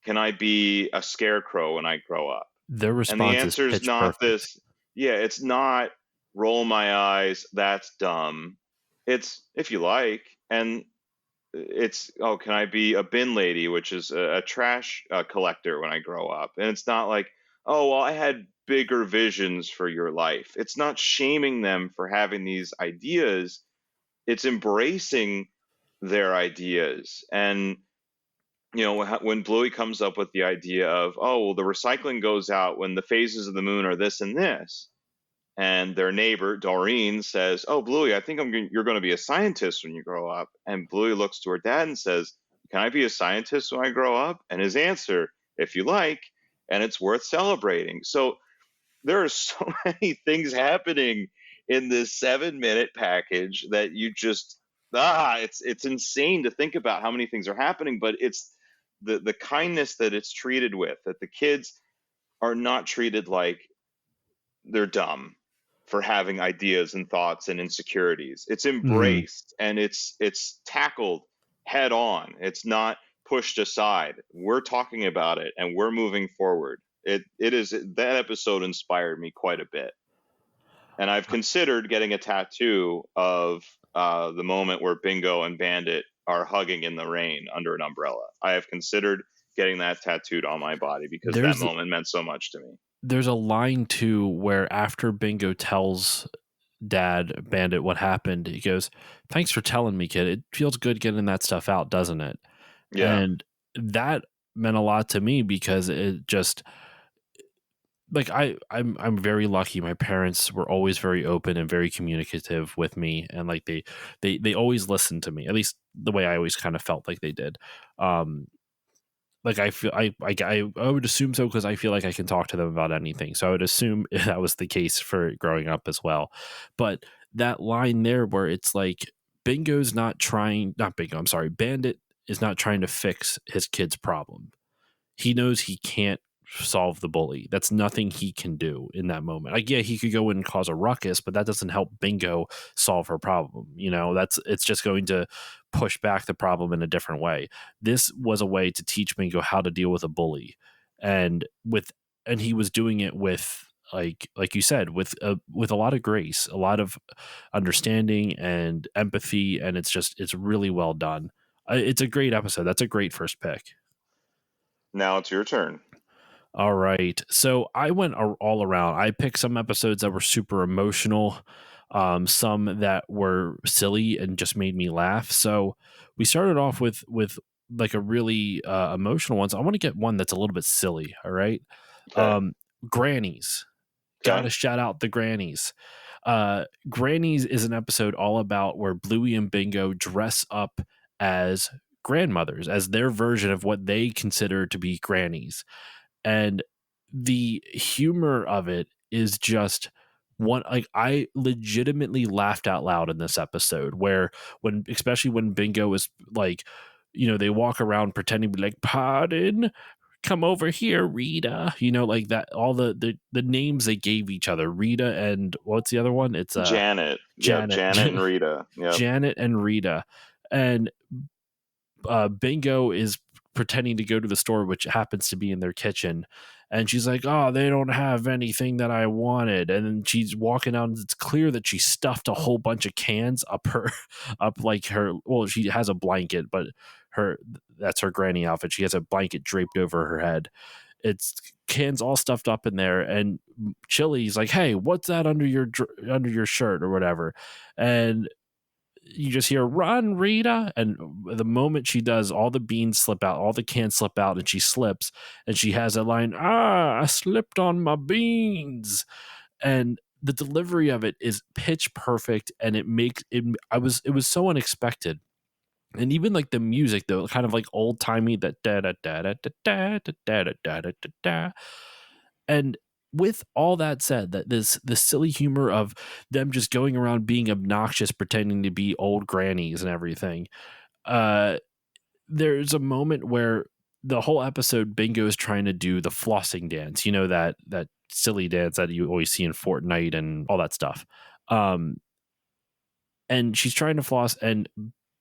can I be a scarecrow when I grow up? Their And the response is answer is pitch not perfect. this, yeah, it's not roll my eyes, that's dumb. It's if you like. And it's, oh, can I be a bin lady, which is a trash collector when I grow up? And it's not like, oh, well, I had bigger visions for your life. It's not shaming them for having these ideas, it's embracing their ideas. And when Bluey comes up with the idea of, oh, well, the recycling goes out when the phases of the moon are this and this, and their neighbor Doreen says, oh, Bluey, I think you're going to be a scientist when you grow up. And Bluey looks to her dad and says, can I be a scientist when I grow up? And his answer, if you like. And it's worth celebrating. So there are so many things happening in this 7-minute package that you just, it's insane to think about how many things are happening. But it's the kindness that it's treated with, that the kids are not treated like they're dumb for having ideas and thoughts and insecurities. It's Mhm. embraced and it's tackled head on. It's not pushed aside. We're talking about it and we're moving forward. It is, that episode inspired me quite a bit. And I've considered getting a tattoo of the moment where Bingo and Bandit are hugging in the rain under an umbrella. I have considered getting that tattooed on my body because that There's moment meant so much to me. there's a line too where after Bingo tells Dad, Bandit, what happened, he goes, "Thanks for telling me, kid. It feels good getting that stuff out, doesn't it?" Yeah. And that meant a lot to me because it just like I'm very lucky. My parents were always very open and very communicative with me, and like they always listened to me, at least the way I always kind of felt like they did. Um, like I feel I would assume so because I feel like I can talk to them about anything. So I would assume that was the case for growing up as well. But that line there where it's like Bingo's not trying, not Bingo, I'm sorry, Bandit is not trying to fix his kid's problem. He knows he can't solve the bully. That's nothing he can do in that moment. Like, yeah, he could go in and cause a ruckus, but that doesn't help Bingo solve her problem. You know, it's just going to push back the problem in a different way. This was a way to teach Bingo how to deal with a bully, and he was doing it with like you said with a lot of grace, a lot of understanding and empathy, and it's really well done. It's a great episode. That's a great first pick. Now it's your turn. All right. So I went all around. I picked some episodes that were super emotional, some that were silly and just made me laugh. So we started off with like a really emotional one. So I want to get one that's a little bit silly. All right. Okay. Grannies. Okay. Gotta shout out the Grannies. Grannies is an episode all about where Bluey and Bingo dress up as grandmothers, as their version of what they consider to be grannies. And the humor of it is just one, like I legitimately laughed out loud in this episode where especially when Bingo is like, they walk around pretending to be like, "Pardon, come over here, Rita," like that, all the names they gave each other, Rita and what's the other one? It's Janet. Yep. Janet. Janet and Rita. Yep. Janet and Rita. And Bingo is pretending to go to the store, which happens to be in their kitchen. And she's like, "Oh, they don't have anything that I wanted." And then she's walking out, and it's clear that she stuffed a whole bunch of cans up like her. Well, she has a blanket, but that's her granny outfit. She has a blanket draped over her head. It's cans all stuffed up in there. And Chili's like, "Hey, what's that under your shirt or whatever?" And you just hear, "Run, Rita." And the moment she does, all the beans slip out, all the cans slip out, and she slips, and she has that line, "I slipped on my beans." And the delivery of it is pitch perfect, and it makes it it was so unexpected. And even like the music, though, kind of like old timey, that da da da da da da da da da da da da. And with all that said, that the silly humor of them just going around being obnoxious, pretending to be old grannies and everything, uh, there's a moment where the whole episode, Bingo is trying to do the flossing dance. You know, that silly dance that you always see in Fortnite and all that stuff. And she's trying to floss, and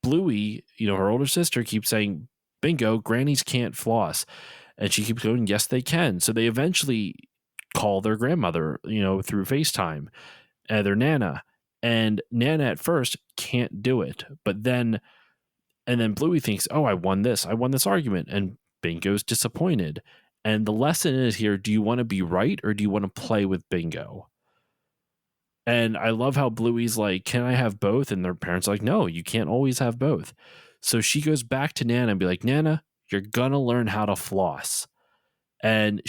Bluey, her older sister, keeps saying, "Bingo, grannies can't floss." And she keeps going, "Yes, they can." So they eventually call their grandmother, through FaceTime, their Nana. And Nana at first can't do it. And then Bluey thinks, "Oh, I won this argument." And Bingo's disappointed. And the lesson is here, do you want to be right or do you want to play with Bingo? And I love how Bluey's like, "Can I have both?" And their parents are like, "No, you can't always have both." So she goes back to Nana and be like, "Nana, you're gonna learn how to floss." And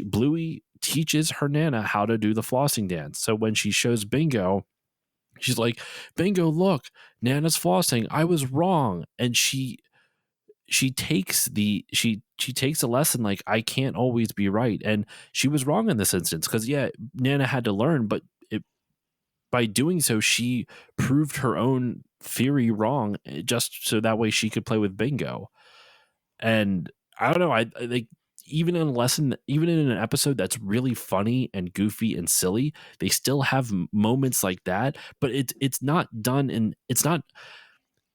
Bluey teaches her Nana how to do the flossing dance. So when she shows Bingo, she's like, "Bingo, look, Nana's flossing. I was wrong." And she takes she takes a lesson, like, I can't always be right. And she was wrong in this instance because, yeah, Nana had to learn, but by doing so, she proved her own theory wrong, just so that way she could play with Bingo. And I don't know, I like, even in a lesson, even in an episode that's really funny and goofy and silly, they still have moments like that. But it's not done in it's not.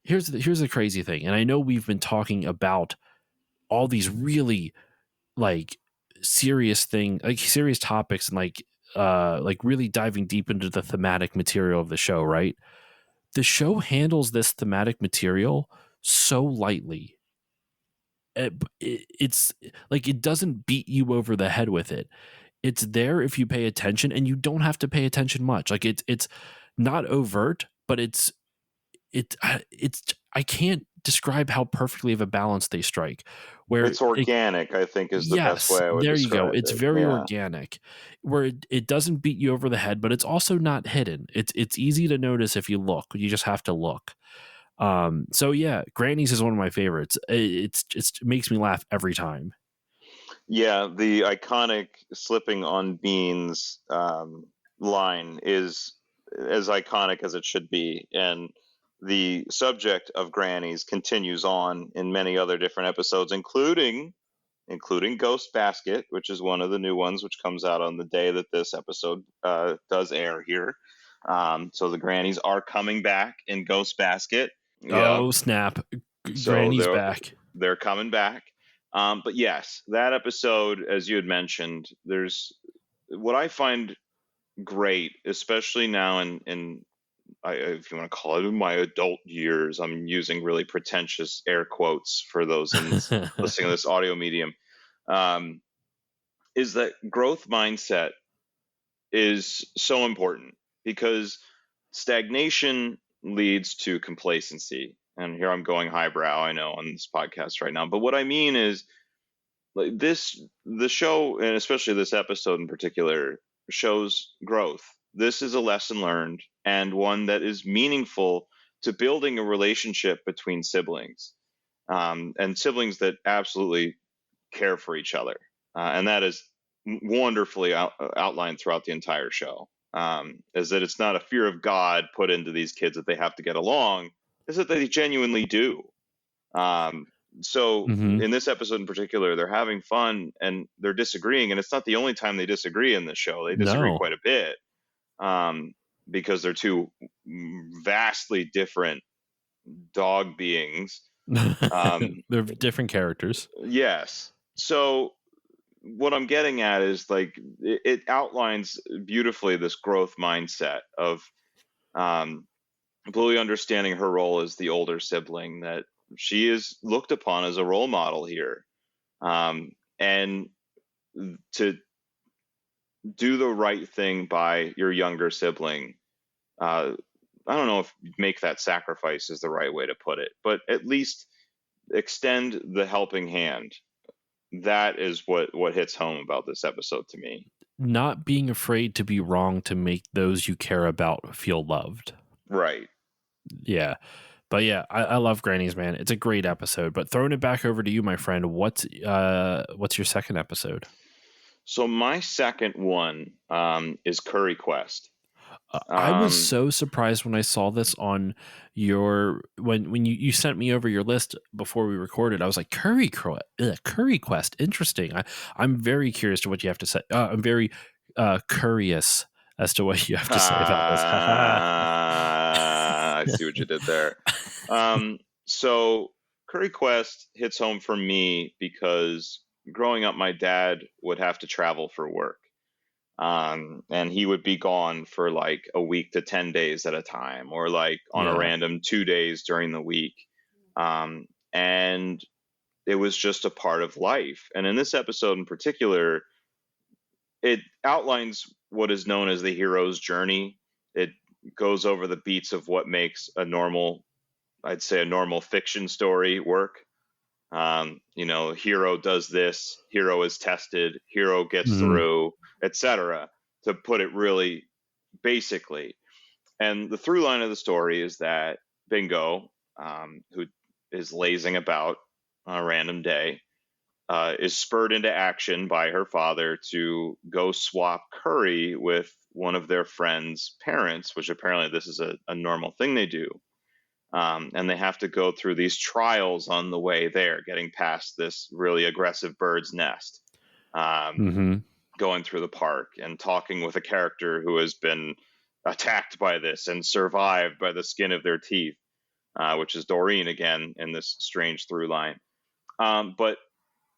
Here's the crazy thing, and I know we've been talking about all these really like serious topics, and like really diving deep into the thematic material of the show, right? The show handles this thematic material so lightly. It's like it doesn't beat you over the head with it. it's there if you pay attention, and you don't have to pay attention much. Like it's not overt, but it's I can't describe how perfectly of a balance they strike. Where It's organic, I think, is the best yes, way I would there you go. describe It's it. very Yeah. organic, where it doesn't beat you over the head, but it's also not hidden. It's easy to notice if you look. You just have to look. So yeah, Granny's is one of my favorites. It makes me laugh every time. Yeah, the iconic slipping on beans line is as iconic as it should be. And the subject of grannies continues on in many other different episodes, including Ghost Basket, which is one of the new ones, which comes out on the day that this episode does air here. So the grannies are coming back in Ghost Basket. Yeah. Oh snap! So Granny's back. they're coming back. But yes, that episode, as you had mentioned, there's what I find great, especially now in if you want to call it in my adult years. I'm using really pretentious air quotes for those listening to this audio medium. Is that growth mindset is so important, because stagnation leads to complacency. And here I'm going highbrow, I know, on this podcast right now. But what I mean is, like the show, and especially this episode in particular, shows growth. This is a lesson learned, and one that is meaningful to building a relationship between siblings, and siblings that absolutely care for each other. And that is wonderfully outlined throughout the entire show. Is that it's not a fear of God put into these kids that they have to get along, is that they genuinely do. So in this episode in particular, they're having fun and they're disagreeing, and it's not the only time they disagree in this show. They disagree quite a bit, because they're two vastly different dog beings. They're different characters. Yes. So what I'm getting at is, like, it outlines beautifully this growth mindset of Bluey understanding her role as the older sibling, that she is looked upon as a role model here, and to do the right thing by your younger sibling. I don't know if make that sacrifice is the right way to put it, but at least extend the helping hand. That is what hits home about this episode to me. Not being afraid to be wrong to make those you care about feel loved. Right. Yeah. But yeah, I love Granny's, man. It's a great episode. But throwing it back over to you, my friend, what's your second episode? So my second one is Curry Quest. I was so surprised when I saw this on your when you sent me over your list before we recorded. I was like, Curry Quest, interesting. I'm very curious to what you have to say. I'm very curious as to what you have to say about this. I see what you did there. So Curry Quest hits home for me because growing up, my dad would have to travel for work. And he would be gone for like a week to 10 days at a time, or like on a random 2 days during the week. And it was just a part of life. And in this episode in particular, it outlines what is known as the hero's journey. It goes over the beats of what makes a normal fiction story work. Hero does this, hero is tested, hero gets through, etc., to put it really basically. And the through line of the story is that Bingo, who is lazing about on a random day, is spurred into action by her father to go swap curry with one of their friends' parents, which apparently this is a normal thing they do. And they have to go through these trials on the way there, getting past this really aggressive bird's nest, going through the park and talking with a character who has been attacked by this and survived by the skin of their teeth, which is Doreen again in this strange through line. But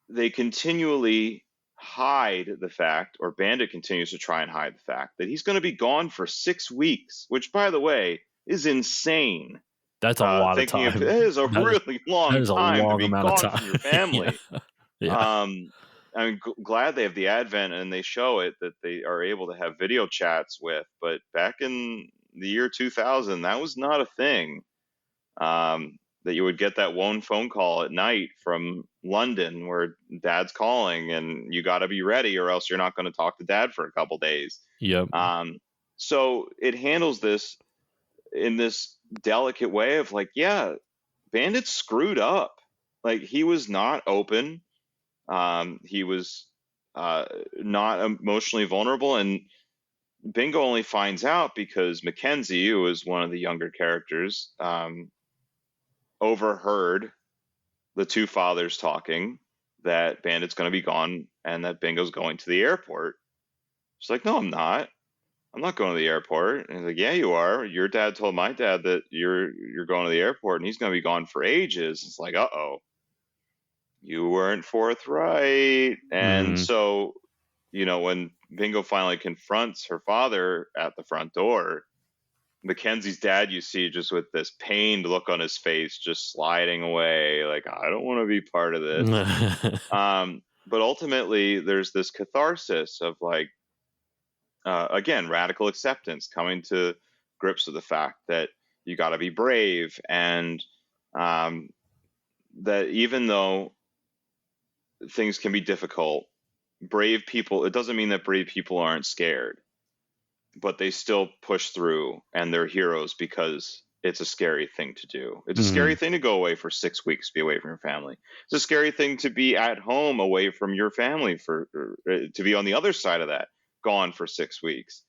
they continually hide the fact, or Bandit continues to try and hide the fact, that he's going to be gone for 6 weeks, which, by the way, is insane. That's a lot of time. It is a really long time to be gone from your family. Yeah. I'm glad they have the advent and they show it that they are able to have video chats with. But back in the year 2000, that was not a thing. That you would get that one phone call at night from London where dad's calling and you got to be ready or else you're not going to talk to dad for a couple days. Yep. So it handles this in this delicate way of like, yeah, Bandit screwed up. Like he was not open. He was not emotionally vulnerable, and Bingo only finds out because Mackenzie, who is one of the younger characters, overheard the two fathers talking that Bandit's going to be gone and that Bingo's going to the airport. She's like, "No, I'm not. I'm not going to the airport." And he's like, "Yeah, you are. Your dad told my dad that you're going to the airport and he's going to be gone for ages." It's like, "Uh-oh. You weren't forthright." And so, when Bingo finally confronts her father at the front door, Mackenzie's dad, you see just with this pained look on his face, just sliding away, like, I don't want to be part of this. But ultimately, there's this catharsis of like, again, radical acceptance, coming to grips with the fact that you got to be brave, and that even though things can be difficult, brave people, it doesn't mean that brave people aren't scared, but they still push through and they're heroes because it's a scary thing to do. It's a scary thing to go away for 6 weeks, be away from your family. It's a scary thing to be at home away from your family to be on the other side of that, gone for 6 weeks.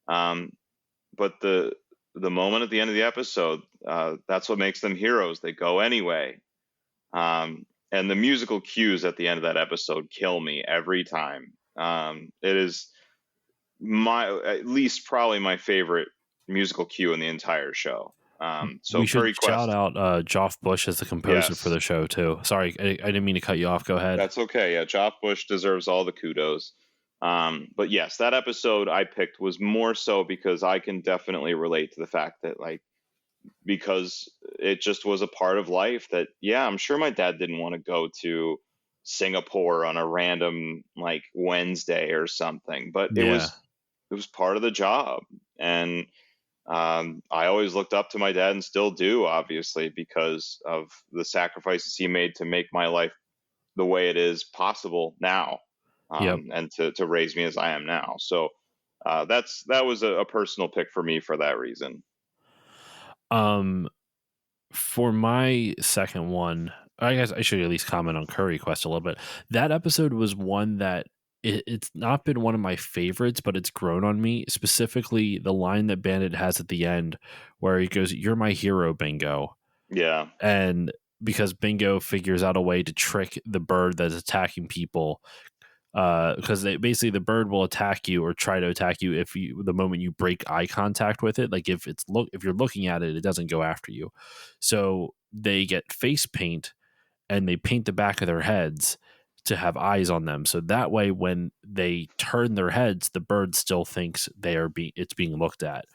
But the moment at the end of the episode, that's what makes them heroes. They go anyway. And the musical cues at the end of that episode kill me every time. It is at least probably my favorite musical cue in the entire show. So we should Curry Quest. Shout out Joff Bush as the composer for the show too. Sorry, I didn't mean to cut you off. Go ahead. That's okay. Yeah, Joff Bush deserves all the kudos. But yes, that episode I picked was more so because I can definitely relate to the fact that, like, because it just was a part of life that, yeah, I'm sure my dad didn't want to go to Singapore on a random like Wednesday or something, but it was part of the job. And I always looked up to my dad and still do, obviously, because of the sacrifices he made to make my life the way it is possible now, and to raise me as I am now. So that was a personal pick for me for that reason. For my second one, I guess I should at least comment on Curry Quest a little bit. That episode was one that it's not been one of my favorites, but it's grown on me. Specifically, the line that Bandit has at the end where he goes, "You're my hero, Bingo." Yeah. And because Bingo figures out a way to trick the bird that's attacking people, because basically the bird will attack you or try to attack you the moment you break eye contact with it. Like if you're looking at it, it doesn't go after you. So they get face paint and they paint the back of their heads to have eyes on them. So that way, when they turn their heads, the bird still thinks it's being looked at.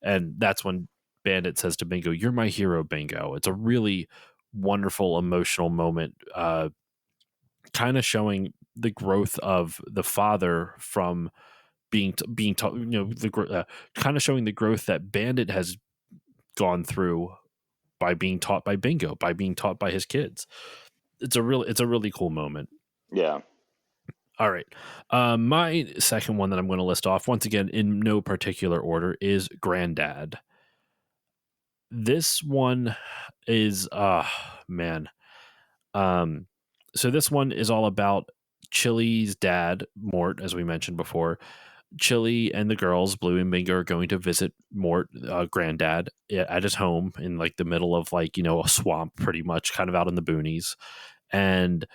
And that's when Bandit says to Bingo, "You're my hero, Bingo." It's a really wonderful emotional moment, kind of showing the growth of the father from being taught, kind of showing the growth that Bandit has gone through by being taught by Bingo, by being taught by his kids. It's a really cool moment. Yeah. All right. My second one that I'm going to list off, once again, in no particular order, is Granddad. This one is, man. So this one is all about Chili's dad, Mort, as we mentioned before. Chili and the girls, Bluey and Bingo, are going to visit Mort, Granddad, at his home in like the middle of like, a swamp, pretty much, kind of out in the boonies. And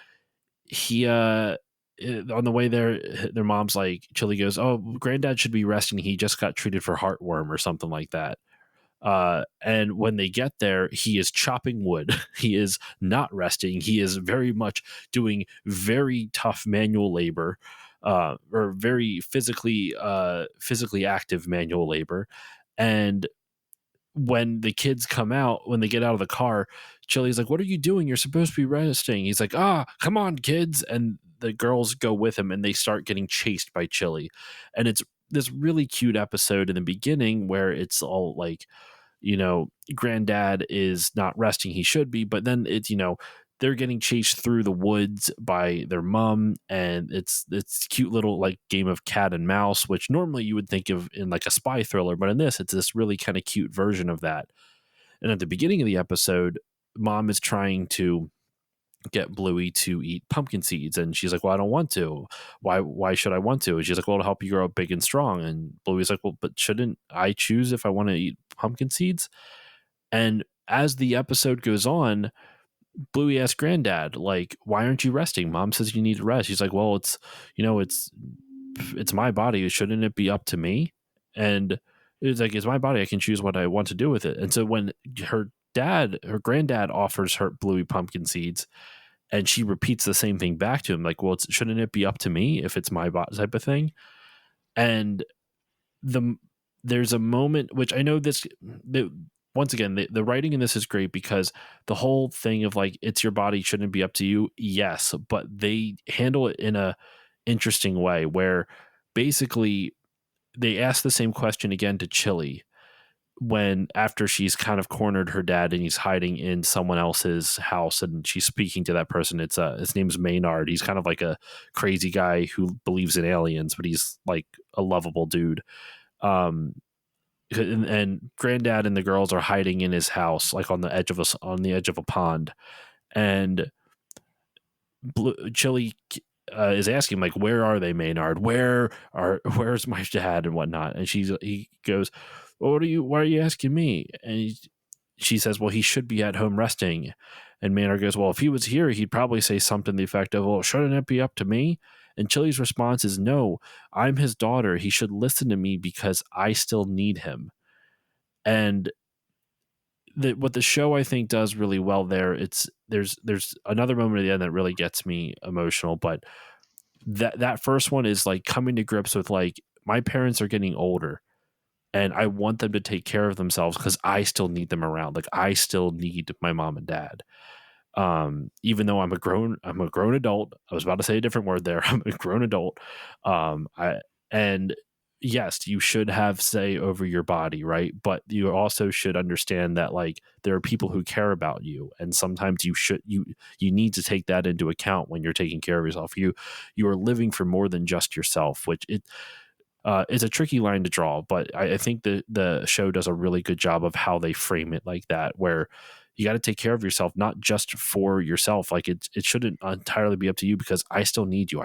he, on the way there, their mom's like, Chili goes, "Oh, Granddad should be resting. He just got treated for heartworm," or something like that. And when they get there, he is chopping wood. He is not resting. He is very much doing very tough manual labor, or very physically active manual labor. And when the kids come out, when they get out of the car, Chili's like, "What are you doing? You're supposed to be resting." He's like, "Come on, kids." And the girls go with him and they start getting chased by Chili. And it's this really cute episode in the beginning where it's all like, granddad is not resting, he should be, but then it's, they're getting chased through the woods by their mom, and it's cute little like game of cat and mouse, which normally you would think of in like a spy thriller, but in this it's this really kind of cute version of that. And at the beginning of the episode, mom is trying to get Bluey to eat pumpkin seeds, and she's like, well, I don't want to. Why should I want to? And she's like, well, to help you grow up big and strong. And Bluey's like, well, but shouldn't I choose if I want to eat pumpkin seeds? And as the episode goes on, Bluey asks Granddad, like, why aren't you resting? Mom says you need to rest. She's like, well, it's my body. Shouldn't it be up to me? And it's like, it's my body. I can choose what I want to do with it. And so when her granddad offers her Bluey pumpkin seeds, and she repeats the same thing back to him, like, well, shouldn't it be up to me if it's my body type of thing? And there's a moment, which I know once again, the writing in this is great because the whole thing of like, it's your body, shouldn't be up to you. Yes, but they handle it in a interesting way where basically they ask the same question again to Chili when after she's kind of cornered her dad and he's hiding in someone else's house and she's speaking to that person. It's his name's Maynard. He's kind of like a crazy guy who believes in aliens, but he's like a lovable dude. And Granddad and the girls are hiding in his house, like on the edge of a pond, and Chili is asking, like, where are they, Maynard? Where's my dad and whatnot? And he goes, well, why are you asking me? And she says, well, he should be at home resting. And Maynard goes, well, if he was here, he'd probably say something to the effect of, well, shouldn't it be up to me? And Chili's response is, no, I'm his daughter. He should listen to me because I still need him. And what the show I think does really well there, there's another moment at the end that really gets me emotional, but that first one is like coming to grips with like, my parents are getting older and I want them to take care of themselves because I still need them around. Like, I still need my mom and dad. Even though I'm a grown adult. I was about to say a different word there. I'm a grown adult. And yes, you should have say over your body, right? But you also should understand that like there are people who care about you, and sometimes you need to take that into account when you're taking care of yourself. You are living for more than just yourself, which it's a tricky line to draw, but I think the show does a really good job of how they frame it like that, where you got to take care of yourself, not just for yourself. Like it shouldn't entirely be up to you because I still need you.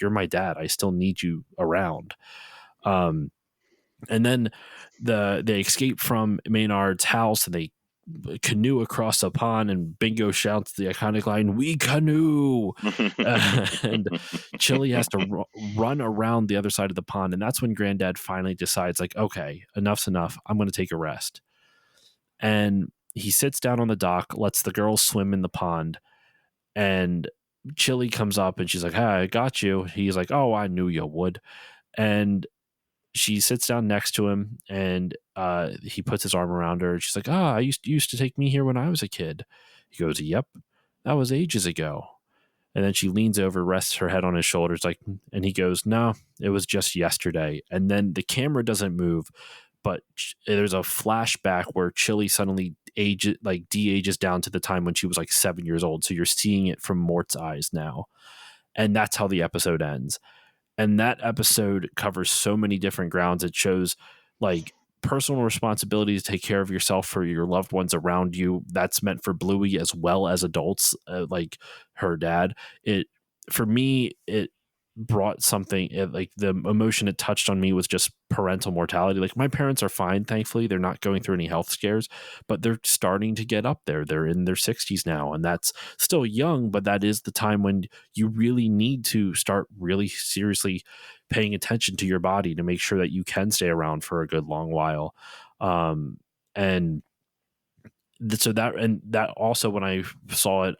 You're my dad. I still need you around. And then they escape from Maynard's house and they canoe across the pond, and Bingo shouts the iconic line, "We canoe!" And Chili has to run around the other side of the pond, and that's when Granddad finally decides, like, okay, enough's enough. I'm going to take a rest. And he sits down on the dock, lets the girls swim in the pond, and Chili comes up and she's like, "Hey, I got you." He's like, "Oh, I knew you would." And she sits down next to him, and he puts his arm around her. She's like, you used to take me here when I was a kid. He goes, "Yep, that was ages ago." And then she leans over, rests her head on his shoulders, like, and he goes, "No, it was just yesterday." And then the camera doesn't move, but there's a flashback where Chili suddenly de-ages down to the time when she was like 7 years old. So you're seeing it from Mort's eyes now. And that's how the episode ends. And that episode covers so many different grounds. It shows like personal responsibility to take care of yourself for your loved ones around you. That's meant for Bluey as well as adults, like her dad. For me, it brought something like the emotion it touched on me was just parental mortality. Like, my parents are fine, thankfully. They're not going through any health scares, but they're starting to get up there. They're in their 60s now, and that's still young, but that is the time when you really need to start really seriously paying attention to your body to make sure that you can stay around for a good long while. And so that also, when I saw it,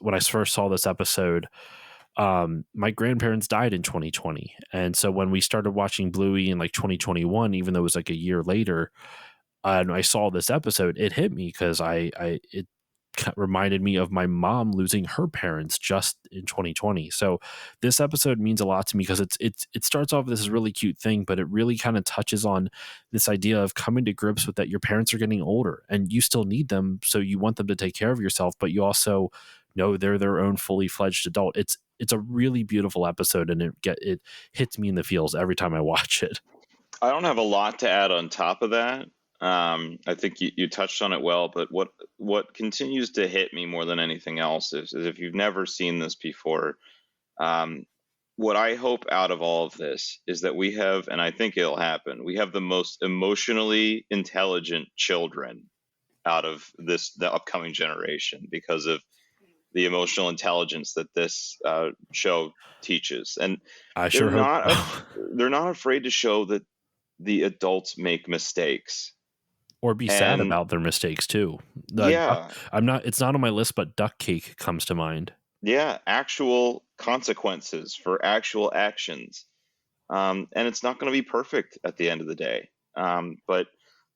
when I first saw this episode, my grandparents died in 2020. And so when we started watching Bluey in like 2021, even though it was like a year later, and I saw this episode, it hit me because it reminded me of my mom losing her parents just in 2020. So this episode means a lot to me because it starts off with this really cute thing, but it really kind of touches on this idea of coming to grips with that your parents are getting older and you still need them, so you want them to take care of yourself, but you also know they're their own fully fledged adult. It's a really beautiful episode, and it hits me in the feels every time I watch it. I don't have a lot to add on top of that. I think you touched on it well, but what continues to hit me more than anything else is if you've never seen this before, what I hope out of all of this is that we have, and I think it'll happen, we have the most emotionally intelligent children out of the upcoming generation because of the emotional intelligence that this show teaches, and I they're sure hope not so. they're not afraid to show that the adults make mistakes. Or be sad And about their mistakes too. yeah, I'm not. It's not on my list, but duck cake comes to mind. yeah, actual consequences for actual actions. And it's not going to be perfect at the end of the day. But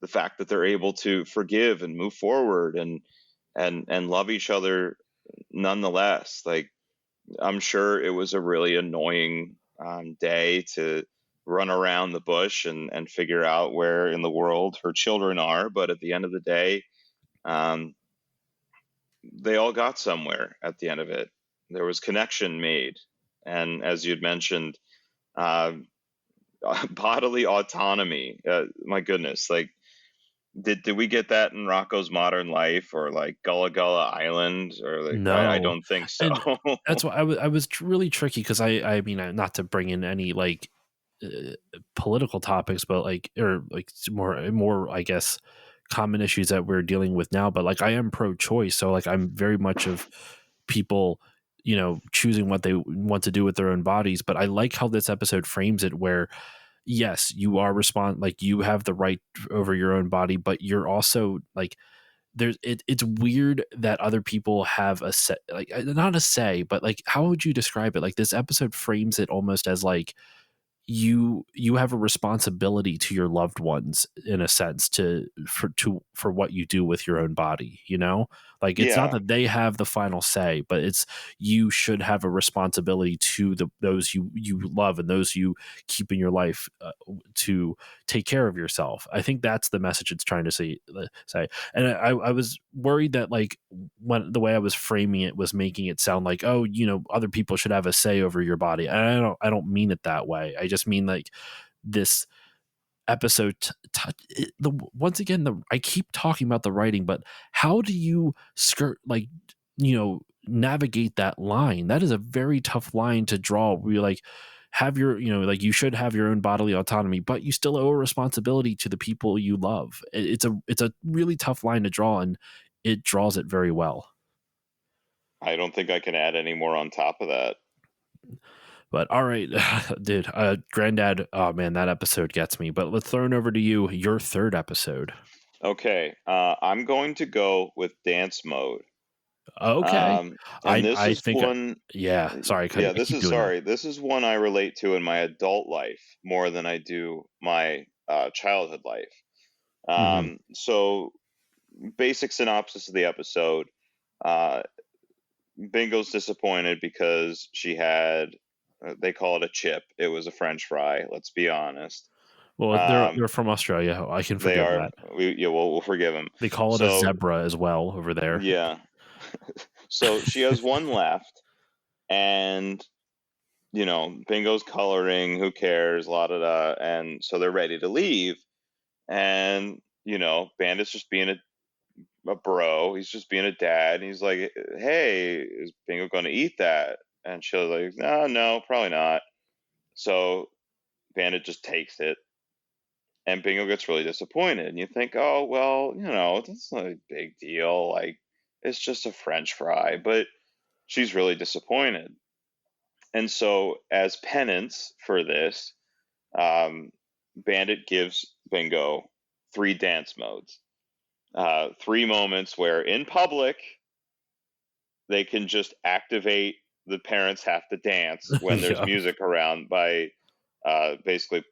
the fact that they're able to forgive and move forward and love each other nonetheless, like, I'm sure it was a really annoying day to run around the bush and figure out where in the world her children are. But at the end of the day, um, they all got somewhere at the end of it. There was connection made. And as you'd mentioned, uh, bodily autonomy. My goodness, like, did we get that in Rocco's Modern Life or like Gullah Gullah Island or like I No, don't think so. and that's why I was really tricky because I mean, not to bring in any like political topics, but like, or like more I guess common issues that we're dealing with now. But like, I am pro-choice, so like I'm very much of people, choosing what they want to do with their own bodies. But I like how this episode frames it, where yes, you are like you have the right over your own body, but you're also like it's weird that other people have a say, like not a say, but like how would you describe it? Like this episode frames it almost as like you have a responsibility to your loved ones in a sense for what you do with your own body, like it's not Yeah, that they have the final say, but it's you should have a responsibility to those you love and those you keep in your life, to take care of yourself. I think that's the message it's trying to say. And I was worried that like when the way I was framing it was making it sound like, oh, other people should have a say over your body. And I don't mean it that way. I just mean like this episode once again, I keep talking about the writing, but how do you navigate that line? That is a very tough line to draw, where you like have your, like you should have your own bodily autonomy, but you still owe a responsibility to the people you love. It's a really tough line to draw, and it draws it very well. I don't think I can add any more on top of that. But all right, dude, Granddad, oh man, that episode gets me. But let's throw it over to you, your third episode. Okay, I'm going to go with dance mode. Okay. And this I is think, one, yeah, sorry, yeah, I keep doing that. this is one I relate to in my adult life more than I do my childhood life. Hmm. So basic synopsis of the episode. Uh, Bingo's disappointed because she had, they call it a chip. It was a French fry. Let's be honest. Well, they're Um, from Australia. I can they forgive are. that. Yeah, we'll forgive them. They call it a So zebra as well over there. yeah. So she has one left, and Bingo's coloring. Who cares? La da da. And so they're ready to leave, and Bandit's just being a bro. He's just being a dad. And he's like, "Hey, is Bingo going to eat that?" And she's like, "No, no, probably not." So Bandit just takes it, and Bingo gets really disappointed. And you think, "Oh well, that's not a big deal. Like, it's just a French fry." But she's really disappointed. And so, as penance for this, Bandit gives Bingo 3 dance modes. 3 moments where in public they can just activate the parents have to dance when there's Yeah. music around by basically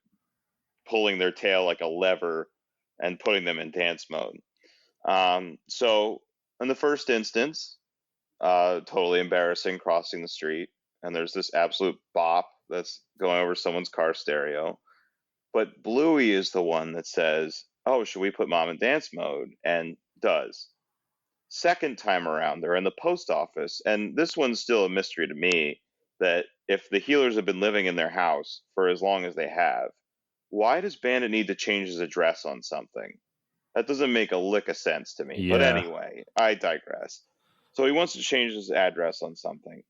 pulling their tail like a lever and putting them in dance mode. So in the first instance, totally embarrassing crossing the street, and there's this absolute bop that's going over someone's car stereo. But Bluey is the one that says, "Oh, should we put mom in dance mode?" and does. Second time around, they're in the post office, and this one's still a mystery to me, that if the healers have been living in their house for as long as they have, why does Bandit need to change his address on something? That doesn't make a lick of sense to me. But Yeah. anyway, I digress. So he wants to change his address on something.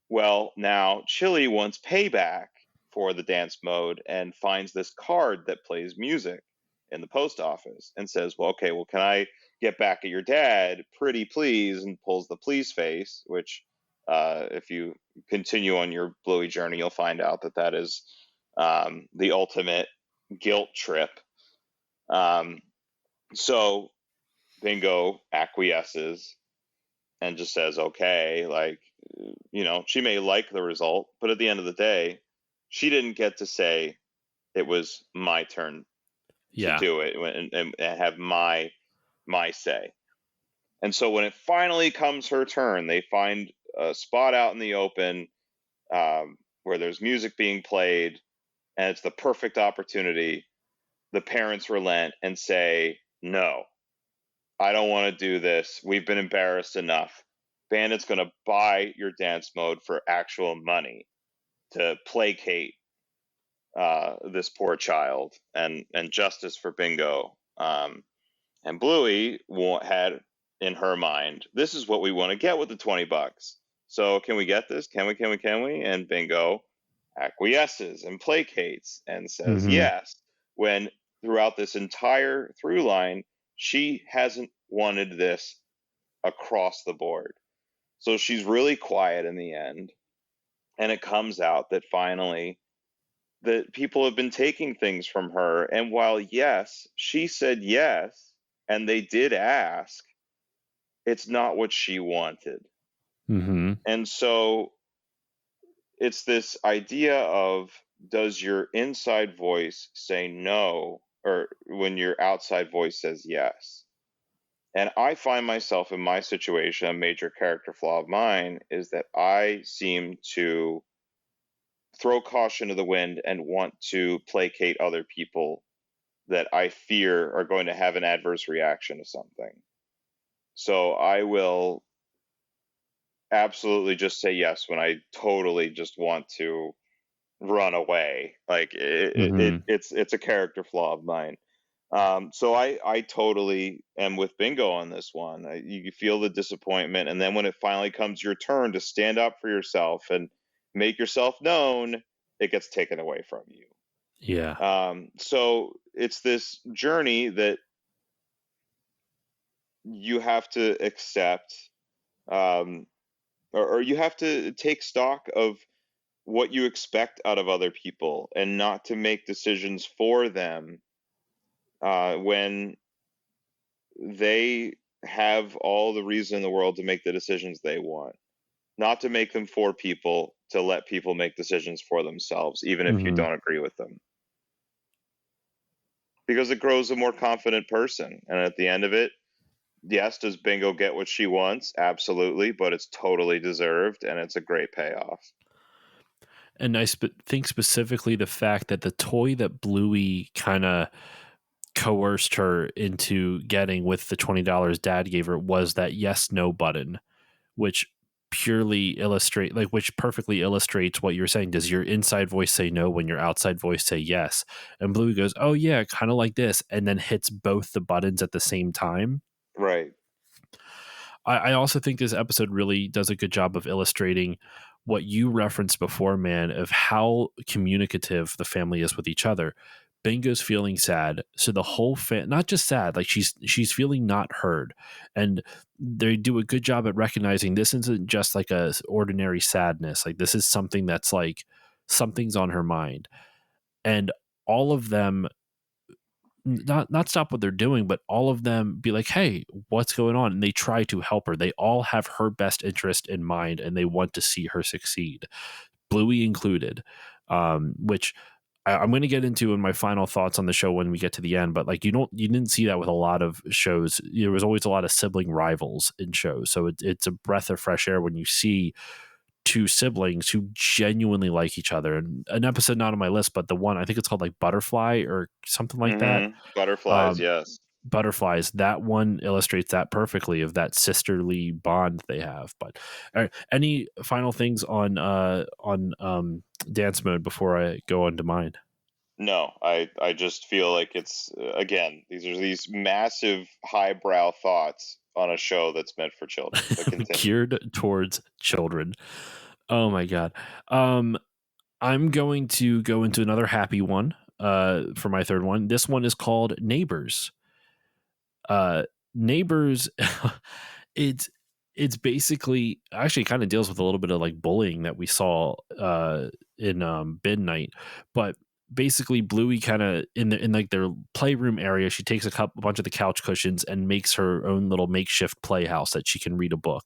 Well, now Chili wants payback for the dance mode and finds this card that plays music in the post office and says, "Well, okay, well, can I get back at your dad? Pretty please," and pulls the please face, which, if you continue on your Bluey journey, you'll find out that that is the ultimate guilt trip. So Bingo acquiesces and just says, okay, like, she may like the result, but at the end of the day, she didn't get to say it was my turn to Yeah. do it and have my say. And so when it finally comes her turn, they find a spot out in the open where there's music being played, and it's the perfect opportunity. The parents relent and say, "No, I don't want to do this. We've been embarrassed enough. Bandit's going to buy your dance mode for actual money to placate this poor child and justice for Bingo." And Bluey had in her mind, this is what we want to get with the $20. So can we get this? Can we? And Bingo acquiesces and placates and says Mm-hmm. yes. When throughout this entire through line, she hasn't wanted this across the board. So she's really quiet in the end. And it comes out that finally that people have been taking things from her. And while, yes, she said yes, and they did ask, it's not what she wanted. Mm-hmm. And so it's this idea of, does your inside voice say no, or when your outside voice says yes? And I find myself in my situation, a major character flaw of mine is that I seem to throw caution to the wind and want to placate other people that I fear are going to have an adverse reaction to something. So I will absolutely just say yes when I totally just want to run away. Like Mm-hmm. it's a character flaw of mine. So I totally am with Bingo on this one. You feel the disappointment, and then when it finally comes your turn to stand up for yourself and make yourself known, it gets taken away from you. Yeah. So it's this journey that you have to accept, um, or you have to take stock of what you expect out of other people and not to make decisions for them when they have all the reason in the world to make the decisions they want. Not to make them for people, to let people make decisions for themselves, even if you Mm-hmm. don't agree with them. Because it grows a more confident person. And at the end of it, yes, does Bingo get what she wants? Absolutely, but it's totally deserved, and it's a great payoff. And I think specifically the fact that the toy that Bluey kind of coerced her into getting with the $20 dad gave her was that yes no button, which which perfectly illustrates what you're saying. Does your inside voice say no when your outside voice say yes? And Bluey goes, oh yeah, kind of like this, and then hits both the buttons at the same time. Right. I also think this episode really does a good job of illustrating what you referenced before, man, of how communicative the family is with each other. Bingo's feeling sad, so the whole not just sad, like she's feeling not heard, and they do a good job at recognizing this isn't just like a ordinary sadness. Like this is something that's like something's on her mind, and all of them not stop what they're doing, but all of them be like, hey, what's going on? And they try to help her. They all have her best interest in mind, and they want to see her succeed, Bluey included, which I'm going to get into in my final thoughts on the show when we get to the end, but like you didn't see that with a lot of shows. There was always a lot of sibling rivals in shows, so it's a breath of fresh air when you see two siblings who genuinely like each other. And an episode not on my list, but the one I think it's called like Butterfly or something like that. Butterflies, yes. Butterflies, that one illustrates that perfectly, of that sisterly bond they have. But any final things on dance mode before I go on to mine? No, I just feel like it's again, these massive highbrow thoughts on a show that's meant for children. But continue. Geared towards children. Oh my god. I'm going to go into another happy one for my third one. This one is called Neighbors. Neighbors it's basically actually kind of deals with a little bit of like bullying that we saw in Midnight, but basically Bluey kind of in like their playroom area, she takes a bunch of the couch cushions and makes her own little makeshift playhouse that she can read a book.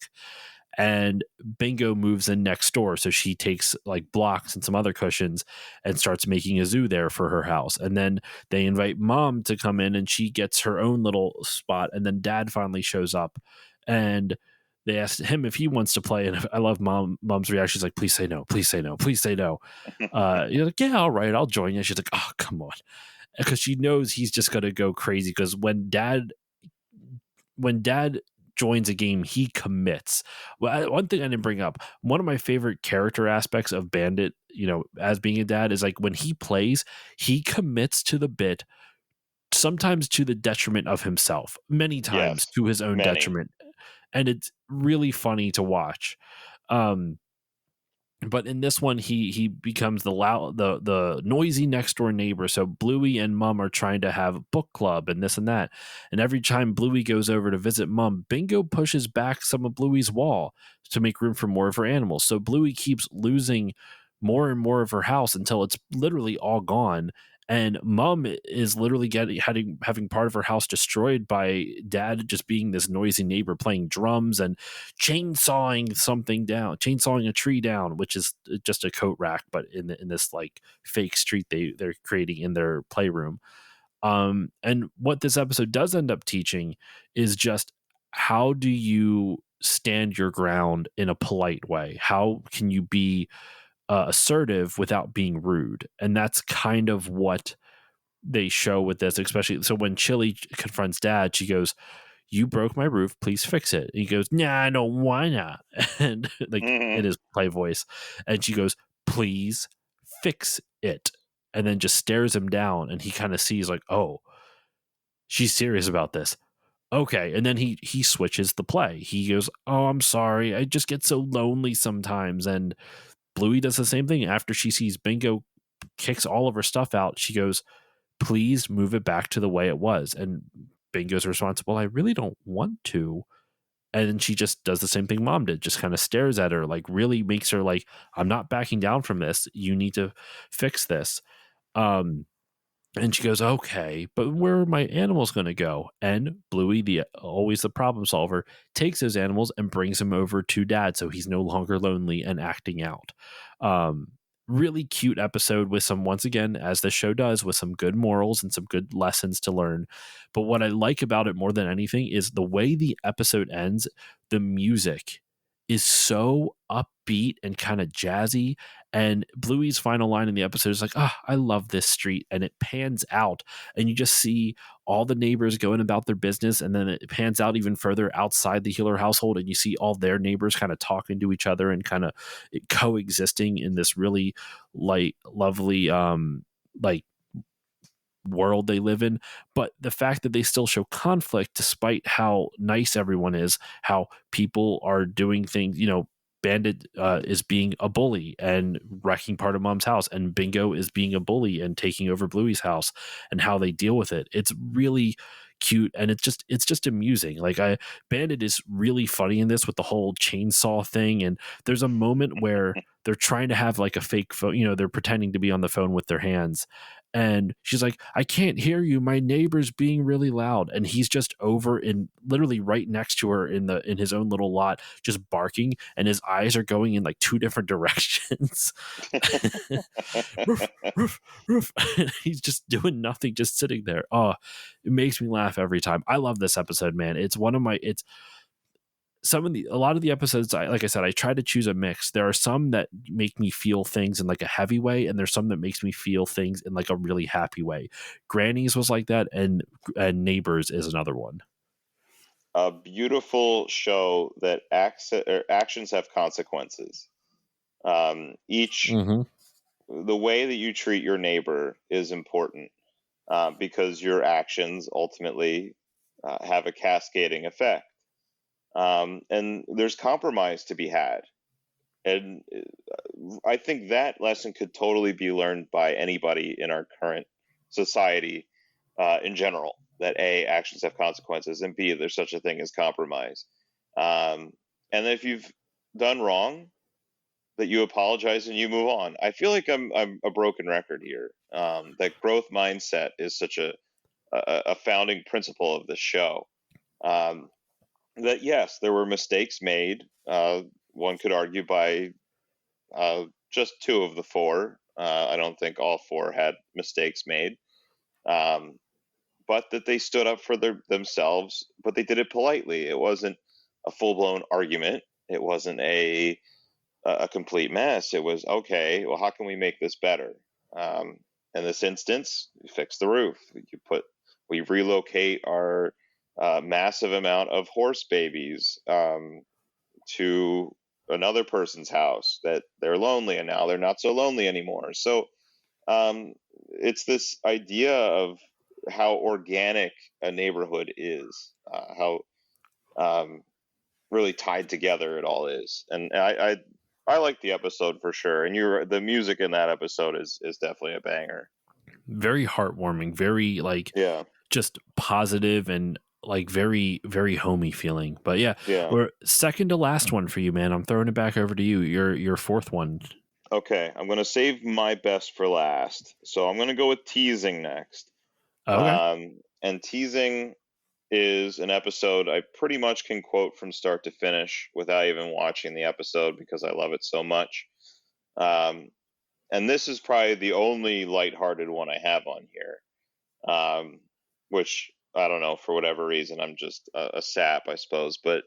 And Bingo moves in next door, so she takes like blocks and some other cushions and starts making a zoo there for her house. And then they invite Mom to come in, and she gets her own little spot. And then Dad finally shows up, and they asked him if he wants to play. And I love Mom's reaction. She's like, "Please say no, please say no, please say no." You're like, "Yeah, all right, I'll join you." She's like, "Oh, come on," because she knows he's just gonna go crazy. Because when Dad joins a game, he commits. Well, one thing I didn't bring up, one of my favorite character aspects of Bandit, as being a dad, is like when he plays, he commits to the bit, sometimes to the detriment of himself, many times Yes, to his own many. detriment. And it's really funny to watch. But in this one, he becomes the noisy next door neighbor. So Bluey and Mum are trying to have book club and this and that. And every time Bluey goes over to visit Mum, Bingo pushes back some of Bluey's wall to make room for more of her animals. So Bluey keeps losing more and more of her house until it's literally all gone. And Mum is literally having part of her house destroyed by Dad just being this noisy neighbor playing drums and chainsawing a tree down, which is just a coat rack, but in this like fake street they're creating in their playroom. And what this episode does end up teaching is just how do you stand your ground in a polite way? How can you be assertive without being rude? And that's kind of what they show with this, especially. So when Chili confronts Dad, she goes, "You broke my roof, please fix it." And he goes, "Nah, no, why not?" And like in his play voice, and she goes, "Please fix it." And then just stares him down, and he kind of sees like, oh, she's serious about this. Okay. And then he switches the play. He goes, "Oh, I'm sorry, I just get so lonely sometimes." And Bluey does the same thing. After she sees Bingo kicks all of her stuff out, she goes, "Please move it back to the way it was." And Bingo's response, "Well, I really don't want to." And then she just does the same thing Mom did, just kind of stares at her, like really makes her like, "I'm not backing down from this. You need to fix this." And she goes, "Okay, but where are my animals going to go?" And Bluey, always the problem solver, takes those animals and brings them over to Dad, so he's no longer lonely and acting out. Really cute episode with some, once again, as the show does, with some good morals and some good lessons to learn. But what I like about it more than anything is the way the episode ends. The music is so upbeat and kind of jazzy. And Bluey's final line in the episode is like, "Oh, I love this street." And it pans out, and you just see all the neighbors going about their business. And then it pans out even further outside the Healer household, and you see all their neighbors kind of talking to each other and kind of coexisting in this really lovely, like world they live in. But the fact that they still show conflict despite how nice everyone is, how people are doing things, Bandit is being a bully and wrecking part of Mom's house, and Bingo is being a bully and taking over Bluey's house, and how they deal with it. It's really cute, and it's just amusing. Like Bandit is really funny in this with the whole chainsaw thing. And there's a moment where they're trying to have like a fake phone, they're pretending to be on the phone with their hands, And she's like, I can't hear you. My neighbor's being really loud. And he's just over in literally right next to her in his own little lot, just barking, and his eyes are going in like two different directions. Roof, roof, roof. He's just doing nothing, just sitting there. Oh, it makes me laugh every time. I love this episode, man. It's one of my a lot of the episodes, like I said, I try to choose a mix. There are some that make me feel things in like a heavy way, and there's some that makes me feel things in like a really happy way. Granny's was like that, and Neighbors is another one. A beautiful show that actions have consequences. The way that you treat your neighbor is important, because your actions ultimately have a cascading effect. And there's compromise to be had. And I think that lesson could totally be learned by anybody in our current society in general, that A, actions have consequences, and B, there's such a thing as compromise. And if you've done wrong, that you apologize and you move on. I feel like I'm a broken record here. That growth mindset is such a founding principle of the show. That yes, there were mistakes made. One could argue by just two of the four. I don't think all four had mistakes made, but that they stood up for themselves. But they did it politely. It wasn't a full blown argument. It wasn't a complete mess. It was, okay, well, how can we make this better? In this instance, we fix the roof. We relocate our massive amount of horse babies to another person's house, that they're lonely, and now they're not so lonely anymore. So it's this idea of how organic a neighborhood is, how really tied together it all is. And I like the episode for sure. And the music in that episode is definitely a banger. Very heartwarming, very just positive, and like very, very homey feeling. But yeah, we're second to last one for you, man. I'm throwing it back over to you. Your fourth one. Okay, I'm going to save my best for last. So I'm going to go with teasing next. Okay. And teasing is an episode I pretty much can quote from start to finish without even watching the episode, because I love it so much. And this is probably the only lighthearted one I have on here, which I don't know, for whatever reason, I'm just a sap, I suppose. But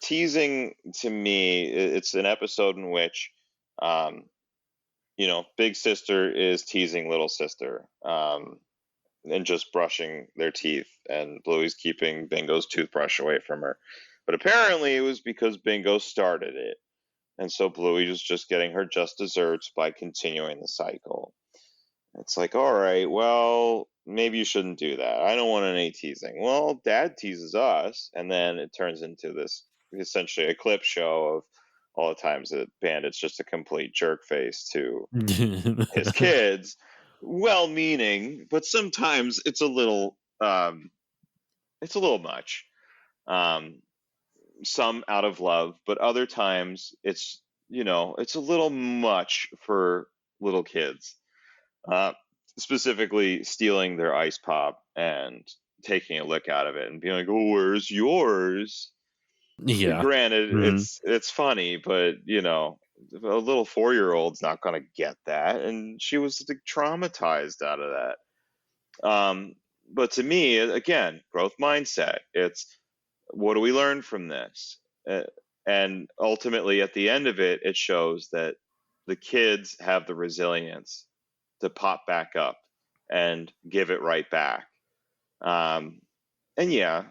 teasing, to me, it's an episode in which, big sister is teasing little sister, and just brushing their teeth, and Bluey's keeping Bingo's toothbrush away from her. But apparently it was because Bingo started it. And so Bluey was just getting her just desserts by continuing the cycle. It's like, all right, well, maybe you shouldn't do that. I don't want any teasing. Well, Dad teases us. And then it turns into this, essentially a clip show of all the times that Bandit's just a complete jerk face to his kids. Well-meaning, but sometimes it's a little much. Some out of love, but other times it's a little much for little kids. Specifically stealing their ice pop and taking a lick out of it and being like, "Oh, where's yours?" Yeah. Granted, it's funny, but a little 4-year-old's not going to get that, and she was traumatized out of that. But to me, again, growth mindset. It's, what do we learn from this? And ultimately, at the end of it, it shows that the kids have the resilience to pop back up and give it right back. And yeah,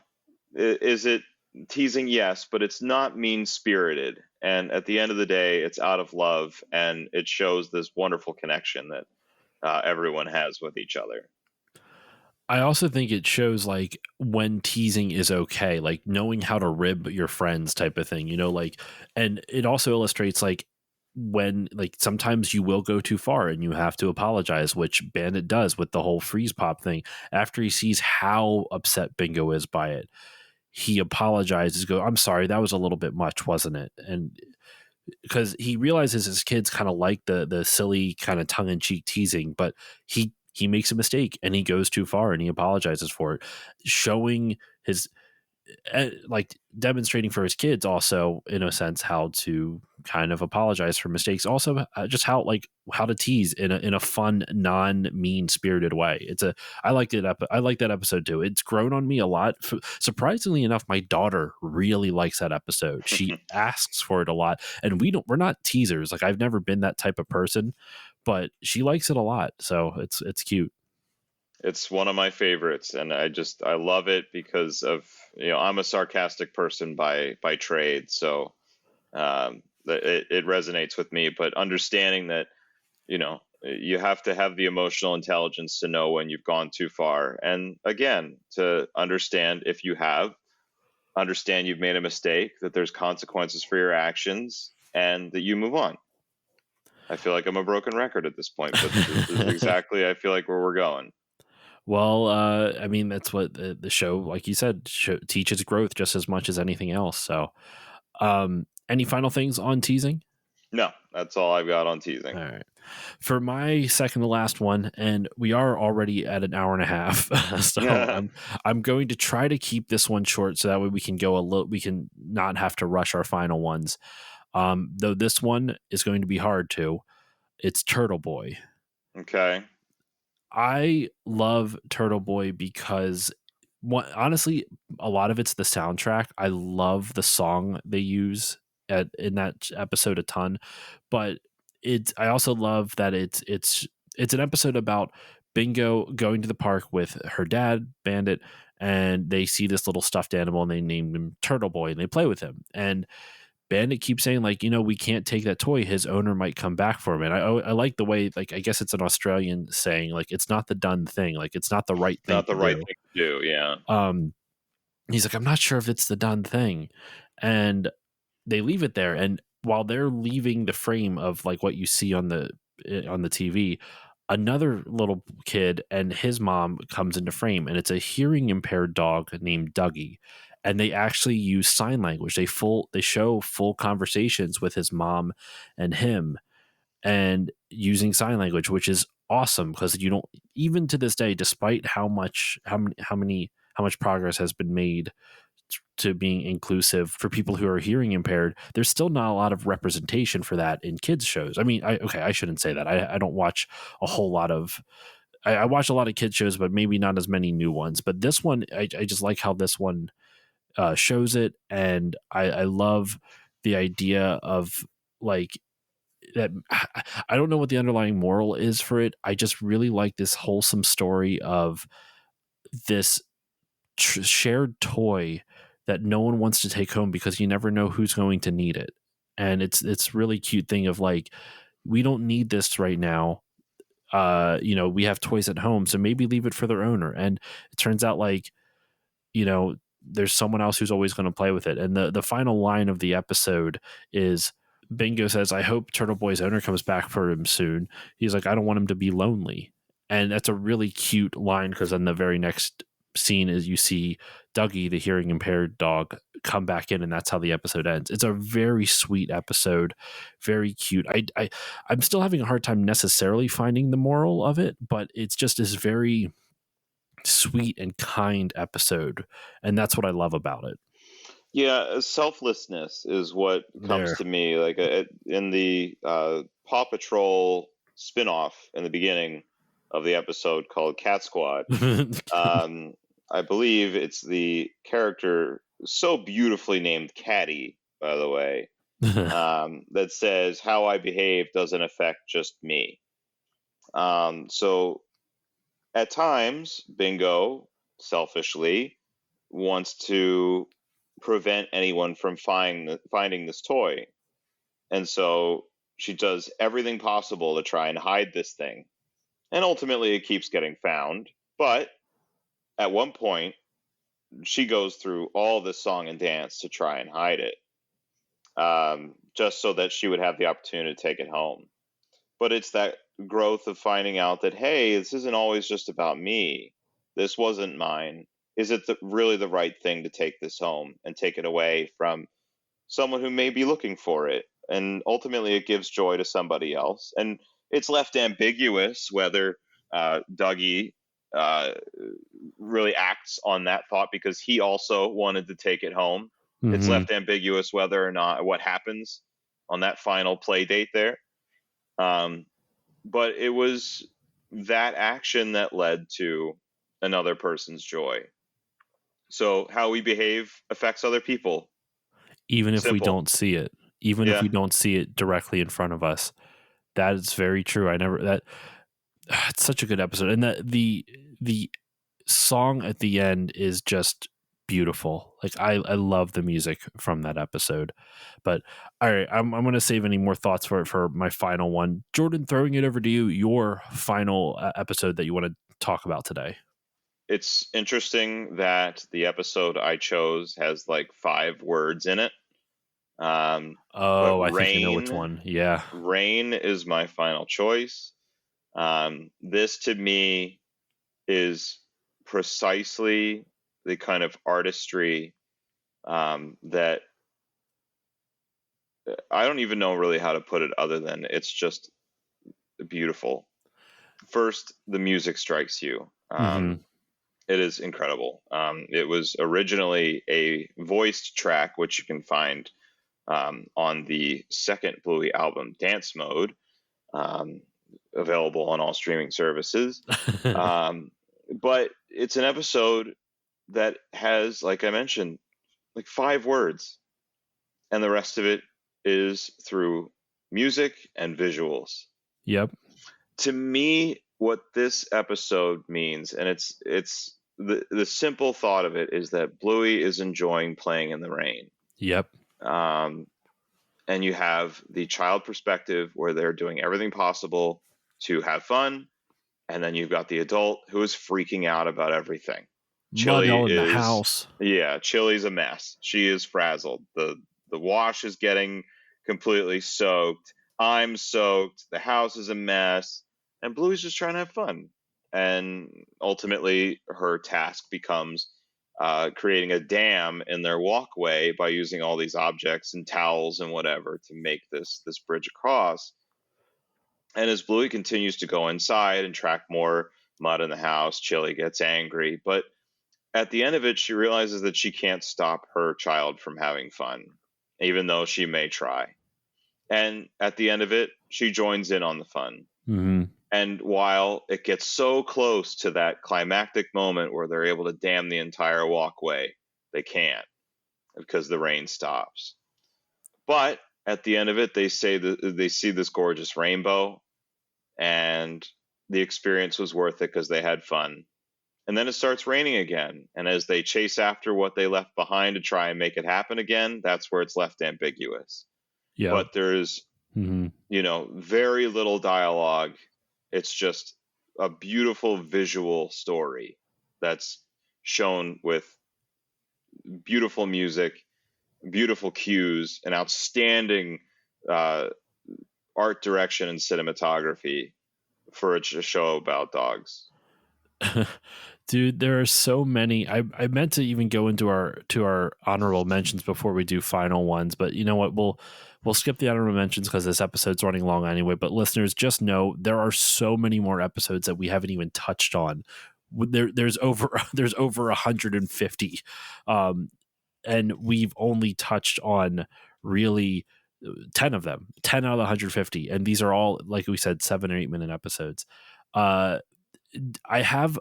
is it teasing? Yes, but it's not mean-spirited. And at the end of the day, it's out of love, and it shows this wonderful connection that everyone has with each other. I also think it shows like when teasing is okay, like knowing how to rib your friends type of thing, and it also illustrates like when like sometimes you will go too far and you have to apologize, which Bandit does with the whole freeze pop thing. After he sees how upset Bingo is by it, he apologizes, I'm sorry, that was a little bit much, wasn't it? And because he realizes his kids kind of like the silly kind of tongue-in-cheek teasing, but he makes a mistake and he goes too far and he apologizes for it, showing his like demonstrating for his kids also in a sense how to kind of apologize for mistakes, also just how to tease in a fun, non mean spirited way. I liked it. I like that episode too. It's grown on me a lot. Surprisingly enough, my daughter really likes that episode. She asks for it a lot, and we're not teasers. Like, I've never been that type of person, but she likes it a lot, so it's cute. It's one of my favorites, and I love it because of, I'm a sarcastic person by trade, so it resonates with me. But understanding that, you have to have the emotional intelligence to know when you've gone too far, and again, to understand if you understand you've made a mistake, that there's consequences for your actions, and that you move on. I feel like I'm a broken record at this point, but this is exactly, I feel like, where we're going. Well, I mean, that's what the show, like you said, teaches growth just as much as anything else. So, any final things on teasing? No, that's all I've got on teasing. All right. For my second to last one, and we are already at an hour and a half, so I'm going to try to keep this one short so that way we can go we can not have to rush our final ones. Though this one is going to be hard too. It's Turtle Boy. Okay. I love Turtle Boy because honestly, a lot of it's the soundtrack. I love the song they use in that episode a ton, but I also love that it's an episode about Bingo going to the park with her dad, Bandit, and they see this little stuffed animal and they name him Turtle Boy and they play with him. And Bandit keeps saying, like, we can't take that toy. His owner might come back for him. And I like the way, like, I guess it's an Australian saying, like, it's not the done thing. Like, it's not the right thing not the right thing to do. Yeah. He's like, I'm not sure if it's the done thing. And they leave it there. And while they're leaving the frame of like what you see on the TV, another little kid and his mom comes into frame, and it's a hearing impaired dog named Dougie. And they actually use sign language. They show full conversations with his mom and him, and using sign language, which is awesome because you don't, even to this day, despite how much progress has been made to being inclusive for people who are hearing impaired, there's still not a lot of representation for that in kids shows. I mean, I shouldn't say that. I don't watch a whole lot of. I watch a lot of kids shows, but maybe not as many new ones. But this one, I just like how this one shows it, and I love the idea of like that. I don't know what the underlying moral is for it. I just really like this wholesome story of this shared toy that no one wants to take home because you never know who's going to need it. And it's really cute thing of like, we don't need this right now. We have toys at home, so maybe leave it for their owner. And it turns out like, there's someone else who's always going to play with it. And the final line of the episode is Bingo says, I hope Turtle Boy's owner comes back for him soon. He's like, I don't want him to be lonely. And that's a really cute line because then the very next scene is you see Dougie, the hearing impaired dog, come back in, and that's how the episode ends. It's a very sweet episode, very cute. I'm still having a hard time necessarily finding the moral of it, but it's just this very sweet and kind episode, and that's what I love about it. Yeah, selflessness is what comes to me. Like in the Paw Patrol spinoff in the beginning of the episode called Cat Squad. I believe it's the character, so beautifully named Catty, by the way, that says, how I behave doesn't affect just me. So at times, Bingo, selfishly, wants to prevent anyone from finding this toy. And so she does everything possible to try and hide this thing. And ultimately it keeps getting found. But at one point, she goes through all this song and dance to try and hide it, just so that she would have the opportunity to take it home. But it's that growth of finding out that, hey, this isn't always just about me. This wasn't mine. Is it really the right thing to take this home and take it away from someone who may be looking for it? and ultimately it gives joy to somebody else. And it's left ambiguous whether Dougie really acts on that thought because he also wanted to take it home. It's Mm-hmm. left ambiguous whether or not what happens on that final play date there. But it was that action that led to another person's joy. So how we behave affects other people. Even if we Simple. don't see it, even if Yeah. we don't see it directly in front of us. That is very true. It's such a good episode. And the song at the end is just beautiful. Like I love the music from that episode. But all right, I'm going to save any more thoughts for my final one. Jordan, throwing it over to you, your final episode that you want to talk about today. It's interesting that the episode I chose has like 5 words in it. But Oh, I think I know which one. Yeah. Rain is my final choice. This to me is precisely the kind of artistry that I don't even know really how to put it other than it's just beautiful. First, the music strikes you. Mm-hmm. It is incredible. It was originally a voiced track, which you can find on the second Bluey album, Dance Mode, um, available on all streaming services. But it's an episode that has, like I mentioned, like 5 words, and the rest of it is through music and visuals. Yep. To me, what this episode means, and it's the simple thought of it is that Bluey is enjoying playing in the rain. Yep. And you have the child perspective where they're doing everything possible to have fun, and then you've got the adult who is freaking out about everything. Mud Chili all in the is house. Yeah, Chili's a mess. She is frazzled. The wash is getting completely soaked. I'm soaked. The house is a mess. And Bluey's just trying to have fun. And ultimately her task becomes creating a dam in their walkway by using all these objects and towels and whatever to make this bridge across. And as Bluey continues to go inside and track more mud in the house, Chili gets angry. But at the end of it, she realizes that she can't stop her child from having fun, even though she may try. And at the end of it, she joins in on the fun. Mm-hmm. And while it gets so close to that climactic moment where they're able to dam the entire walkway, they can't because the rain stops. But at the end of it, they say that they see this gorgeous rainbow, and the experience was worth it because they had fun. And then it starts raining again. And as they chase after what they left behind to try and make it happen again, that's where it's left ambiguous. Yeah. But there's, very little dialogue. It's just a beautiful visual story that's shown with beautiful music, beautiful cues, and outstanding art direction and cinematography for a show about dogs. Dude, there are so many. I meant to even go into our honorable mentions before we do final ones, but you know what? We'll skip the honorable mentions because this episode's running long anyway. But listeners, just know there are so many more episodes that we haven't even touched on. There's over 150, and we've only touched on really 10 of them, 10 out of the 150, and these are all, like we said, 7 or 8 minute episodes. I have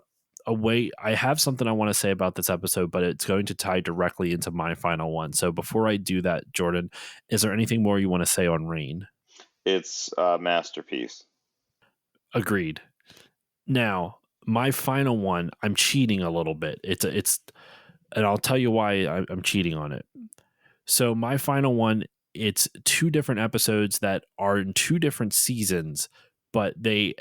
something I want to say about this episode, but it's going to tie directly into my final one. So before I do that, Jordan, is there anything more you want to say on Rain? It's a masterpiece. Agreed. Now, my final one, I'm cheating a little bit. And I'll tell you why I'm cheating on it. So my final one, it's 2 different episodes that are in 2 different seasons, but they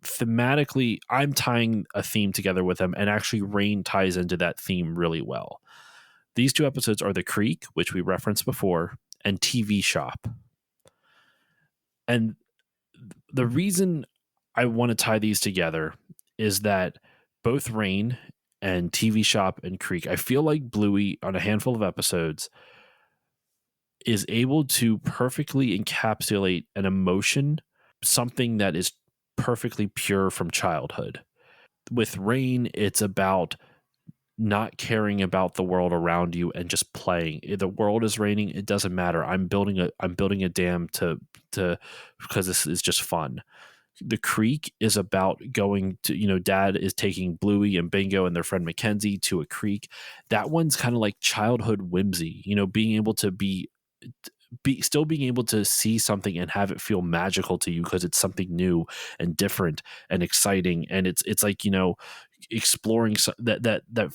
thematically, I'm tying a theme together with them, and actually Rain ties into that theme really well. These 2 episodes are The Creek, which we referenced before, and TV Shop. And the reason I want to tie these together is that both Rain and TV Shop and Creek, I feel like Bluey on a handful of episodes is able to perfectly encapsulate an emotion, something that is perfectly pure from childhood. With Rain, it's about not caring about the world around you and just playing. If the world is raining, it doesn't matter. I'm building a dam to because this is just fun. The Creek is about going to, dad is taking Bluey and Bingo and their friend Mackenzie to a creek. That one's kind of like childhood whimsy, being able to still being able to see something and have it feel magical to you because it's something new and different and exciting. And it's like, exploring that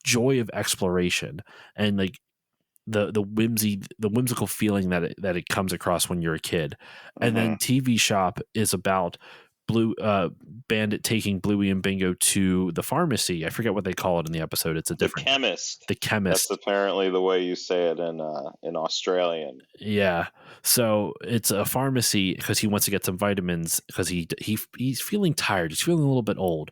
joy of exploration and like the whimsical feeling that it comes across when you're a kid. And then TV Shop is about Bandit taking Bluey and Bingo to the pharmacy. I forget what they call it in the episode. It's a different chemist. The chemist. That's apparently the way you say it in Australian. Yeah. So it's a pharmacy because he wants to get some vitamins because he's feeling tired. He's feeling a little bit old.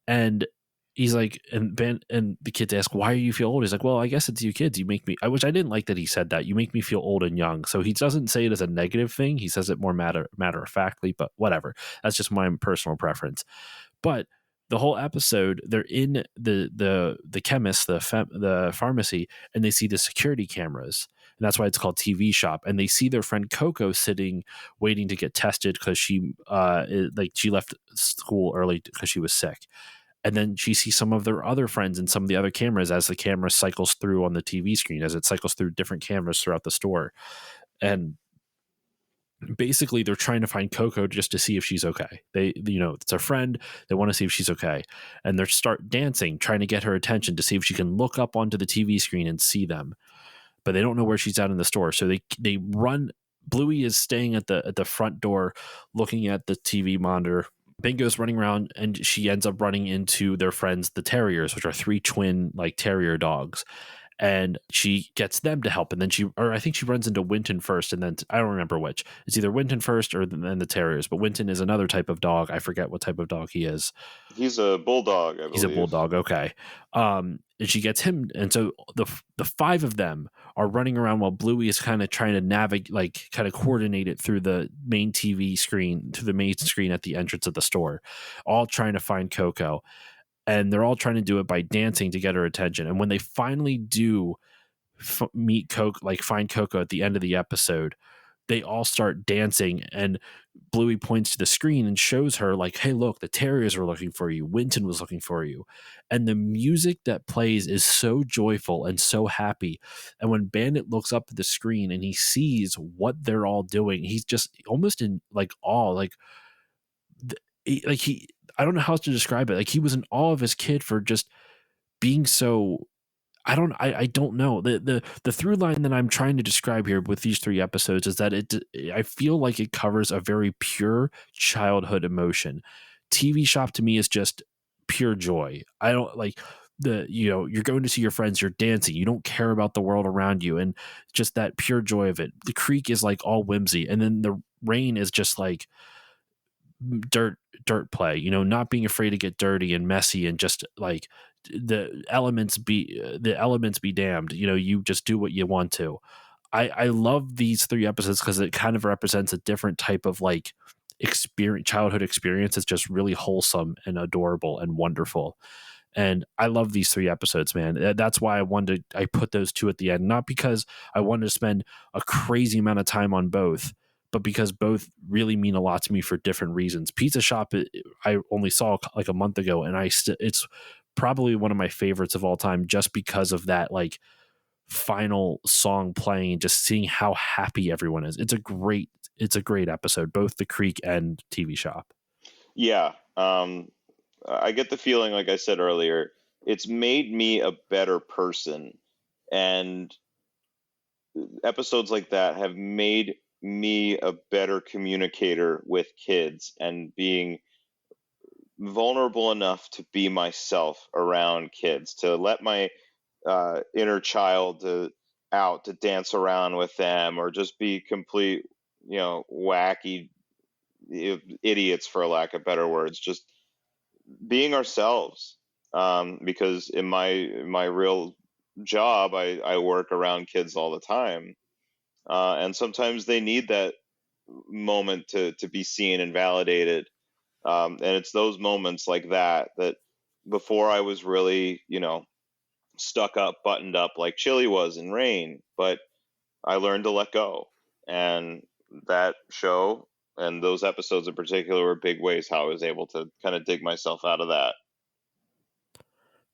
And he's like, and the kids ask, why do you feel old? He's like, well, I guess it's you kids. You make me, which I didn't like that he said that. You make me feel old and young. So he doesn't say it as a negative thing. He says it more matter of factly, but whatever. That's just my personal preference. But the whole episode, they're in the chemist, the pharmacy, and they see the security cameras. And that's why it's called TV Shop. And they see their friend Coco sitting, waiting to get tested because she left school early because she was sick. And then she sees some of their other friends and some of the other cameras as the camera cycles through on the TV screen, as it cycles through different cameras throughout the store. And basically they're trying to find Coco just to see if she's okay. It's a friend. They want to see if she's okay. And they start dancing, trying to get her attention to see if she can look up onto the TV screen and see them. But they don't know where she's at in the store. So they run. Bluey is staying at the front door looking at the TV monitor. Bingo's running around and she ends up running into their friends, the terriers, which are 3 twin like terrier dogs. And she gets them to help. And then I think she runs into Winton first. And then I don't remember which. It's either Winton first or then the terriers. But Winton is another type of dog. I forget what type of dog he is. He's a bulldog, I believe. He's a bulldog. Okay. And she gets him. And so the 5 of them are running around while Bluey is kind of trying to navigate, like kind of coordinate it through the main TV screen, to the main screen at the entrance of the store, all trying to find Coco. And they're all trying to do it by dancing to get her attention. And when they finally do meet Coco, like find Coco at the end of the episode, they all start dancing. And Bluey points to the screen and shows her like, hey, look, the terriers were looking for you. Winton was looking for you. And the music that plays is so joyful and so happy. And when Bandit looks up at the screen and he sees what they're all doing, he's just almost in like awe, I don't know how else to describe it. Like he was in awe of his kid for just being so. I don't know. The through line that I'm trying to describe here with these 3 episodes is that I feel like it covers a very pure childhood emotion. TV Shop to me is just pure joy. I don't like you're going to see your friends, you're dancing, you don't care about the world around you, and just that pure joy of it. The Creek is like all whimsy, and then the Rain is just like dirt play, not being afraid to get dirty and messy and just like the elements be damned, you just do what you want to. I love these 3 episodes because it kind of represents a different type of like childhood experience. It's just really wholesome and adorable and wonderful. And I love these 3 episodes, man. That's why I put those 2 at the end, not because I wanted to spend a crazy amount of time on both, but because both really mean a lot to me for different reasons. Pizza Shop, I only saw like a month ago, and it's probably one of my favorites of all time, just because of that like final song playing and just seeing how happy everyone is. It's a great episode, both The Creek and TV Shop. Yeah, I get the feeling, like I said earlier, it's made me a better person, and episodes like that have made me a better communicator with kids and being vulnerable enough to be myself around kids, to let my inner child out to dance around with them, or just be complete, wacky idiots, for lack of better words, just being ourselves. Because in my real job, I work around kids all the time, and sometimes they need that moment to be seen and validated. And it's those moments like that that before I was really, stuck up, buttoned up like Chili was in Rain, but I learned to let go. And that show and those episodes in particular were big ways how I was able to kind of dig myself out of that.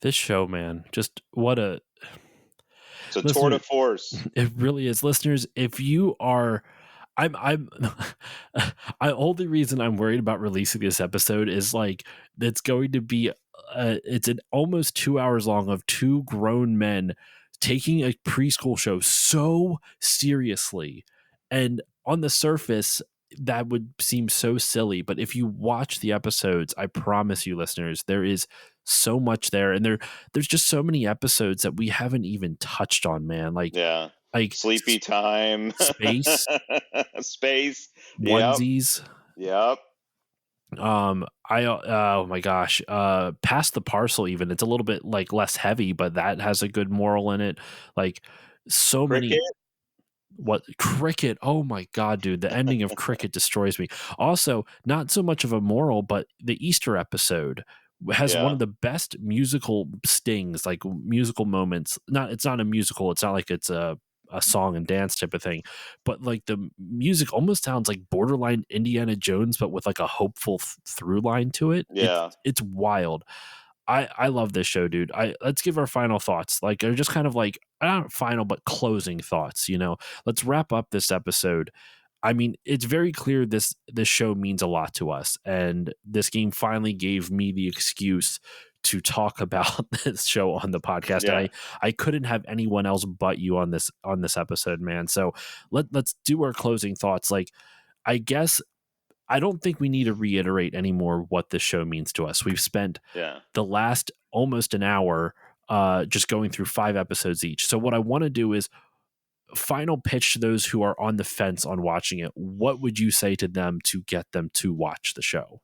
This show, man, just what a It's a tour de listener. force. It really is. Listeners, if you are I'm I only reason I'm worried about releasing this episode is like it's going to be it's an almost 2 hours long of two grown men taking a preschool show so seriously. And on the surface that would seem so silly, but if you watch the episodes, I promise you listeners, there is so much there, and there's just so many episodes that we haven't even touched on, man. Yeah. Like Sleepy time. space, Space. Yep. onesies. Yep. Oh my gosh, Past the Parcel, even it's a little bit like less heavy, but that has a good moral in it. Like so Cricket. many. What Cricket? Oh my god, dude! The ending of Cricket destroys me. Also, not so much of a moral, but the Easter episode has one Yeah. of the best musical stings, like musical moments. It's not a musical. It's not like it's a song and dance type of thing, but like the music almost sounds like borderline Indiana Jones, but with like a hopeful through line to it. Yeah. It's wild. I love this show, dude. Let's give our final thoughts. Like, or just kind of like not final, but closing thoughts. Let's wrap up this episode. I mean, it's very clear this show means a lot to us, and this game finally gave me the excuse to talk about this show on the podcast. Yeah. And I couldn't have anyone else but you on this episode, man. So let's do our closing thoughts. Like, I guess I don't think we need to reiterate anymore what this show means to us. We've spent the last almost an hour just going through 5 episodes each. So what I want to do is final pitch to those who are on the fence on watching it. What would you say to them to get them to watch the show?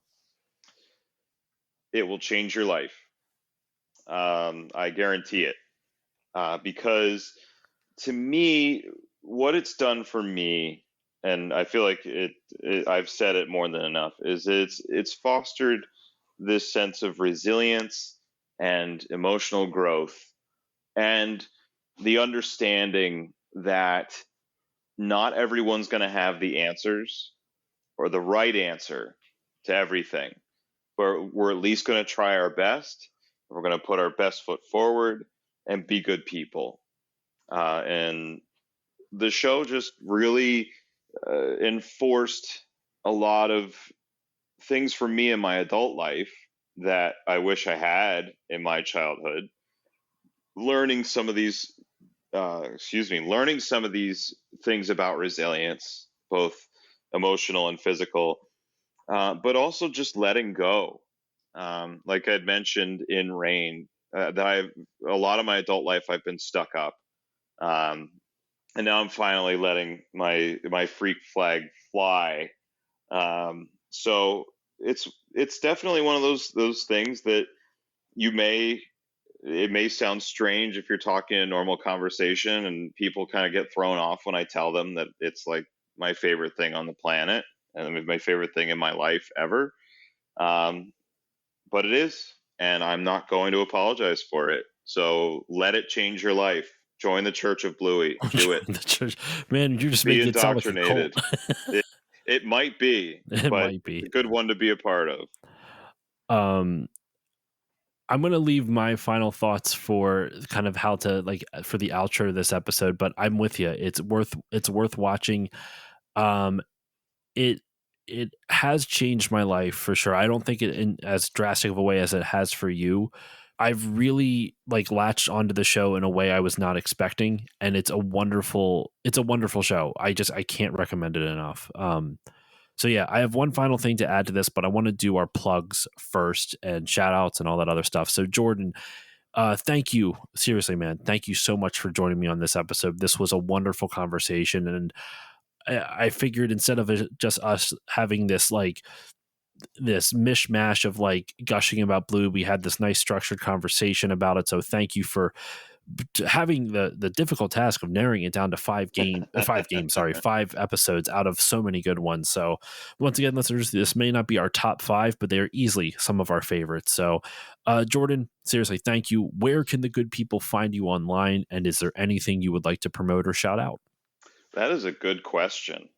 It will change your life. I guarantee it. Because to me, what it's done for me, and I feel like I've said it more than enough, is it's fostered this sense of resilience and emotional growth, and the understanding that not everyone's going to have the answers or the right answer to everything, but we're at least going to try our best. We're going to put our best foot forward and be good people. And the show just really enforced a lot of things for me in my adult life that I wish I had in my childhood. Learning some of these, learning some of these things about resilience, both emotional and physical, but also just letting go. Like I'd mentioned in Rain, that a lot of my adult life I've been stuck up, and now I'm finally letting my freak flag fly. So it's definitely one of those things that it may sound strange if you're talking a normal conversation, and people kind of get thrown off when I tell them that it's like my favorite thing on the planet and my favorite thing in my life ever. But it is, and I'm not going to apologize for it. So let it change your life. Join the Church of Bluey. Do it. The church, man, you're just Be making it sound like a indoctrinated. cult. It might be, It but might be a good one to be a part of. I'm going to leave my final thoughts for kind of how to for the outro of this episode, but I'm with you. It's worth watching. It has changed my life for sure. I don't think it in as drastic of a way as it has for you. I've really latched onto the show in a way I was not expecting, and it's a wonderful show. I can't recommend it enough. So yeah, I have one final thing to add to this, but I want to do our plugs first and shout outs and all that other stuff. So Jordan, thank you. Seriously, man. Thank you so much for joining me on this episode. This was a wonderful conversation. And I figured instead of just us having this this mishmash of gushing about Blue, we had this nice structured conversation about it. So thank you for having the difficult task of narrowing it down to 5 episodes out of so many good ones. So once again, listeners, this may not be our top 5, but they are easily some of our favorites. So Jordan, seriously, thank you. Where can the good people find you online? And is there anything you would like to promote or shout out? That is a good question.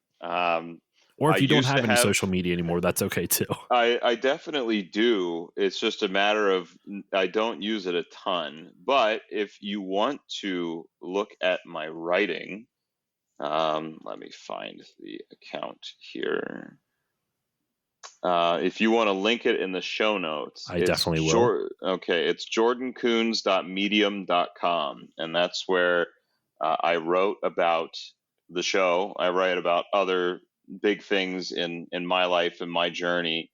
Or if I you don't used to have any have- social media anymore, that's okay too. I definitely do. It's just a matter of I don't use it a ton. But if you want to look at my writing, let me find the account here. If you want to link it in the show notes, I definitely will. Okay, it's jordankuhns.medium.com, and that's where I wrote about the show. I write about other big things in my life and my journey.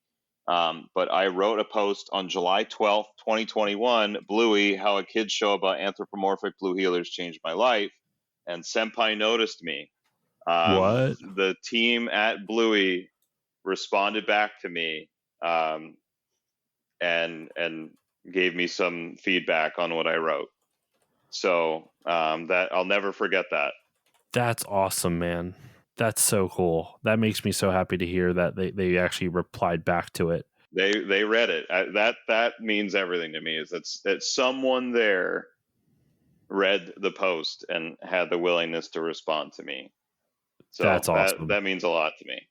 But I wrote a post on July 12th, 2021, Bluey, how a kid's show about anthropomorphic blue healers changed my life. And Senpai noticed me. What? The team at Bluey responded back to me and gave me some feedback on what I wrote. So that I'll never forget that. That's awesome, man. That's so cool. That makes me so happy to hear that they actually replied back to it. They read it. That means everything to me. Is that someone there read the post and had the willingness to respond to me. So that's awesome. That means a lot to me.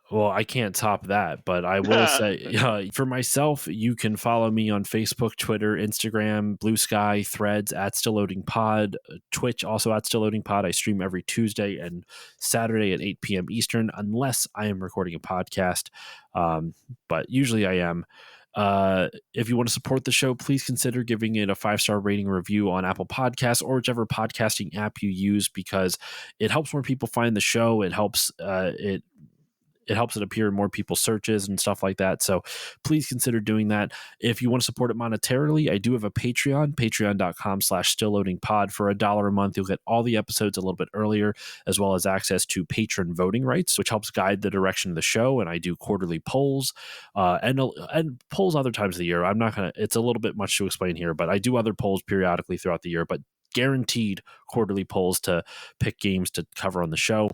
Well, I can't top that, but I will say for myself, you can follow me on Facebook, Twitter, Instagram, Blue Sky, Threads at Still Loading Pod, Twitch also at Still Loading Pod. I stream every Tuesday and Saturday at 8 p.m. Eastern, unless I am recording a podcast. But usually I am. If you want to support the show, please consider giving it a 5-star rating review on Apple Podcasts or whichever podcasting app you use, because it helps more people find the show. It helps it helps it appear in more people's searches and stuff like that. So please consider doing that. If you want to support it monetarily, I do have a Patreon, patreon.com/stillloadingpod. For $1 a month, you'll get all the episodes a little bit earlier, as well as access to patron voting rights, which helps guide the direction of the show. And I do quarterly polls and polls other times of the year. I'm not going to, it's a little bit much to explain here, but I do other polls periodically throughout the year, but guaranteed quarterly polls to pick games to cover on the show.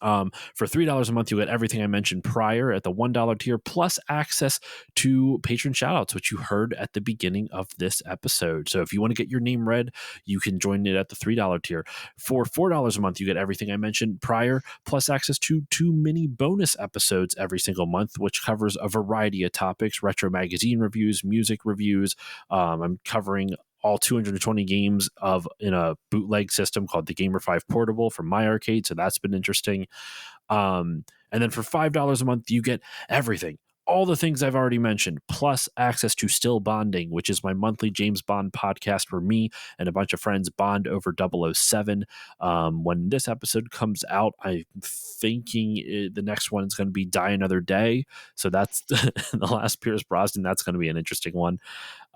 For $3 a month, you get everything I mentioned prior at the $1 tier, plus access to patron shoutouts, which you heard at the beginning of this episode. So if you want to get your name read, you can join it at the $3 tier. For $4 a month, you get everything I mentioned prior, plus access to 2 mini bonus episodes every single month, which covers a variety of topics: retro magazine reviews, music reviews. I'm covering all 220 games in a bootleg system called the Gamer 5 Portable from my arcade. So that's been interesting. And then for $5 a month, you get everything, all the things I've already mentioned, plus access to Still Bonding, which is my monthly James Bond podcast where me and a bunch of friends bond over 007. When this episode comes out, I'm thinking the next one is going to be Die Another Day. So that's the last Pierce Brosnan. That's going to be an interesting one.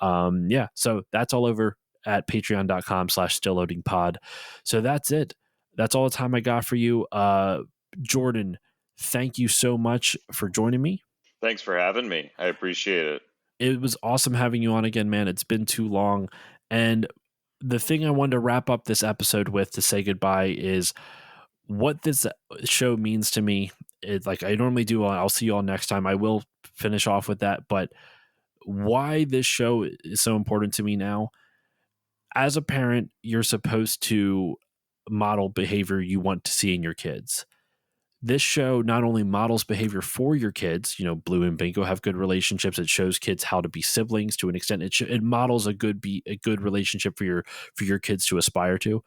So that's all over at patreon.com/stillloadingpod. So that's it. That's all the time I got for you. Jordan, thank you so much for joining me. Thanks for having me. I appreciate it. It was awesome having you on again, man. It's been too long. And the thing I wanted to wrap up this episode with to say goodbye is what this show means to me. It's like I normally do. I'll see you all next time. I will finish off with that, but why this show is so important to me now. As a parent, you're supposed to model behavior you want to see in your kids. This show not only models behavior for your kids, Blue and Bingo have good relationships. It shows kids how to be siblings to an extent. It models a good relationship for your kids to aspire to.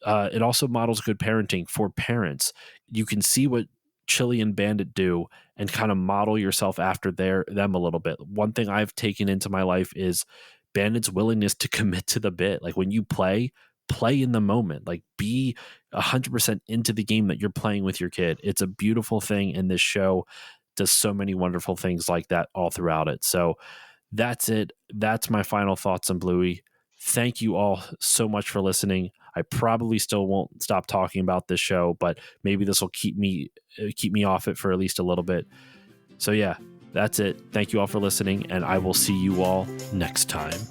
It also models good parenting for parents. You can see what Chili and Bandit do and kind of model yourself after them a little bit. One thing I've taken into my life is Bandit's willingness to commit to the bit. Like when you play in the moment, like be 100% into the game that you're playing with your kid. It's a beautiful thing, and this show does so many wonderful things like that all throughout it. So that's it. That's my final thoughts on Bluey. Thank you all so much for listening. I probably still won't stop talking about this show, but maybe this will keep me off it for at least a little bit. So yeah, that's it. Thank you all for listening, and I will see you all next time.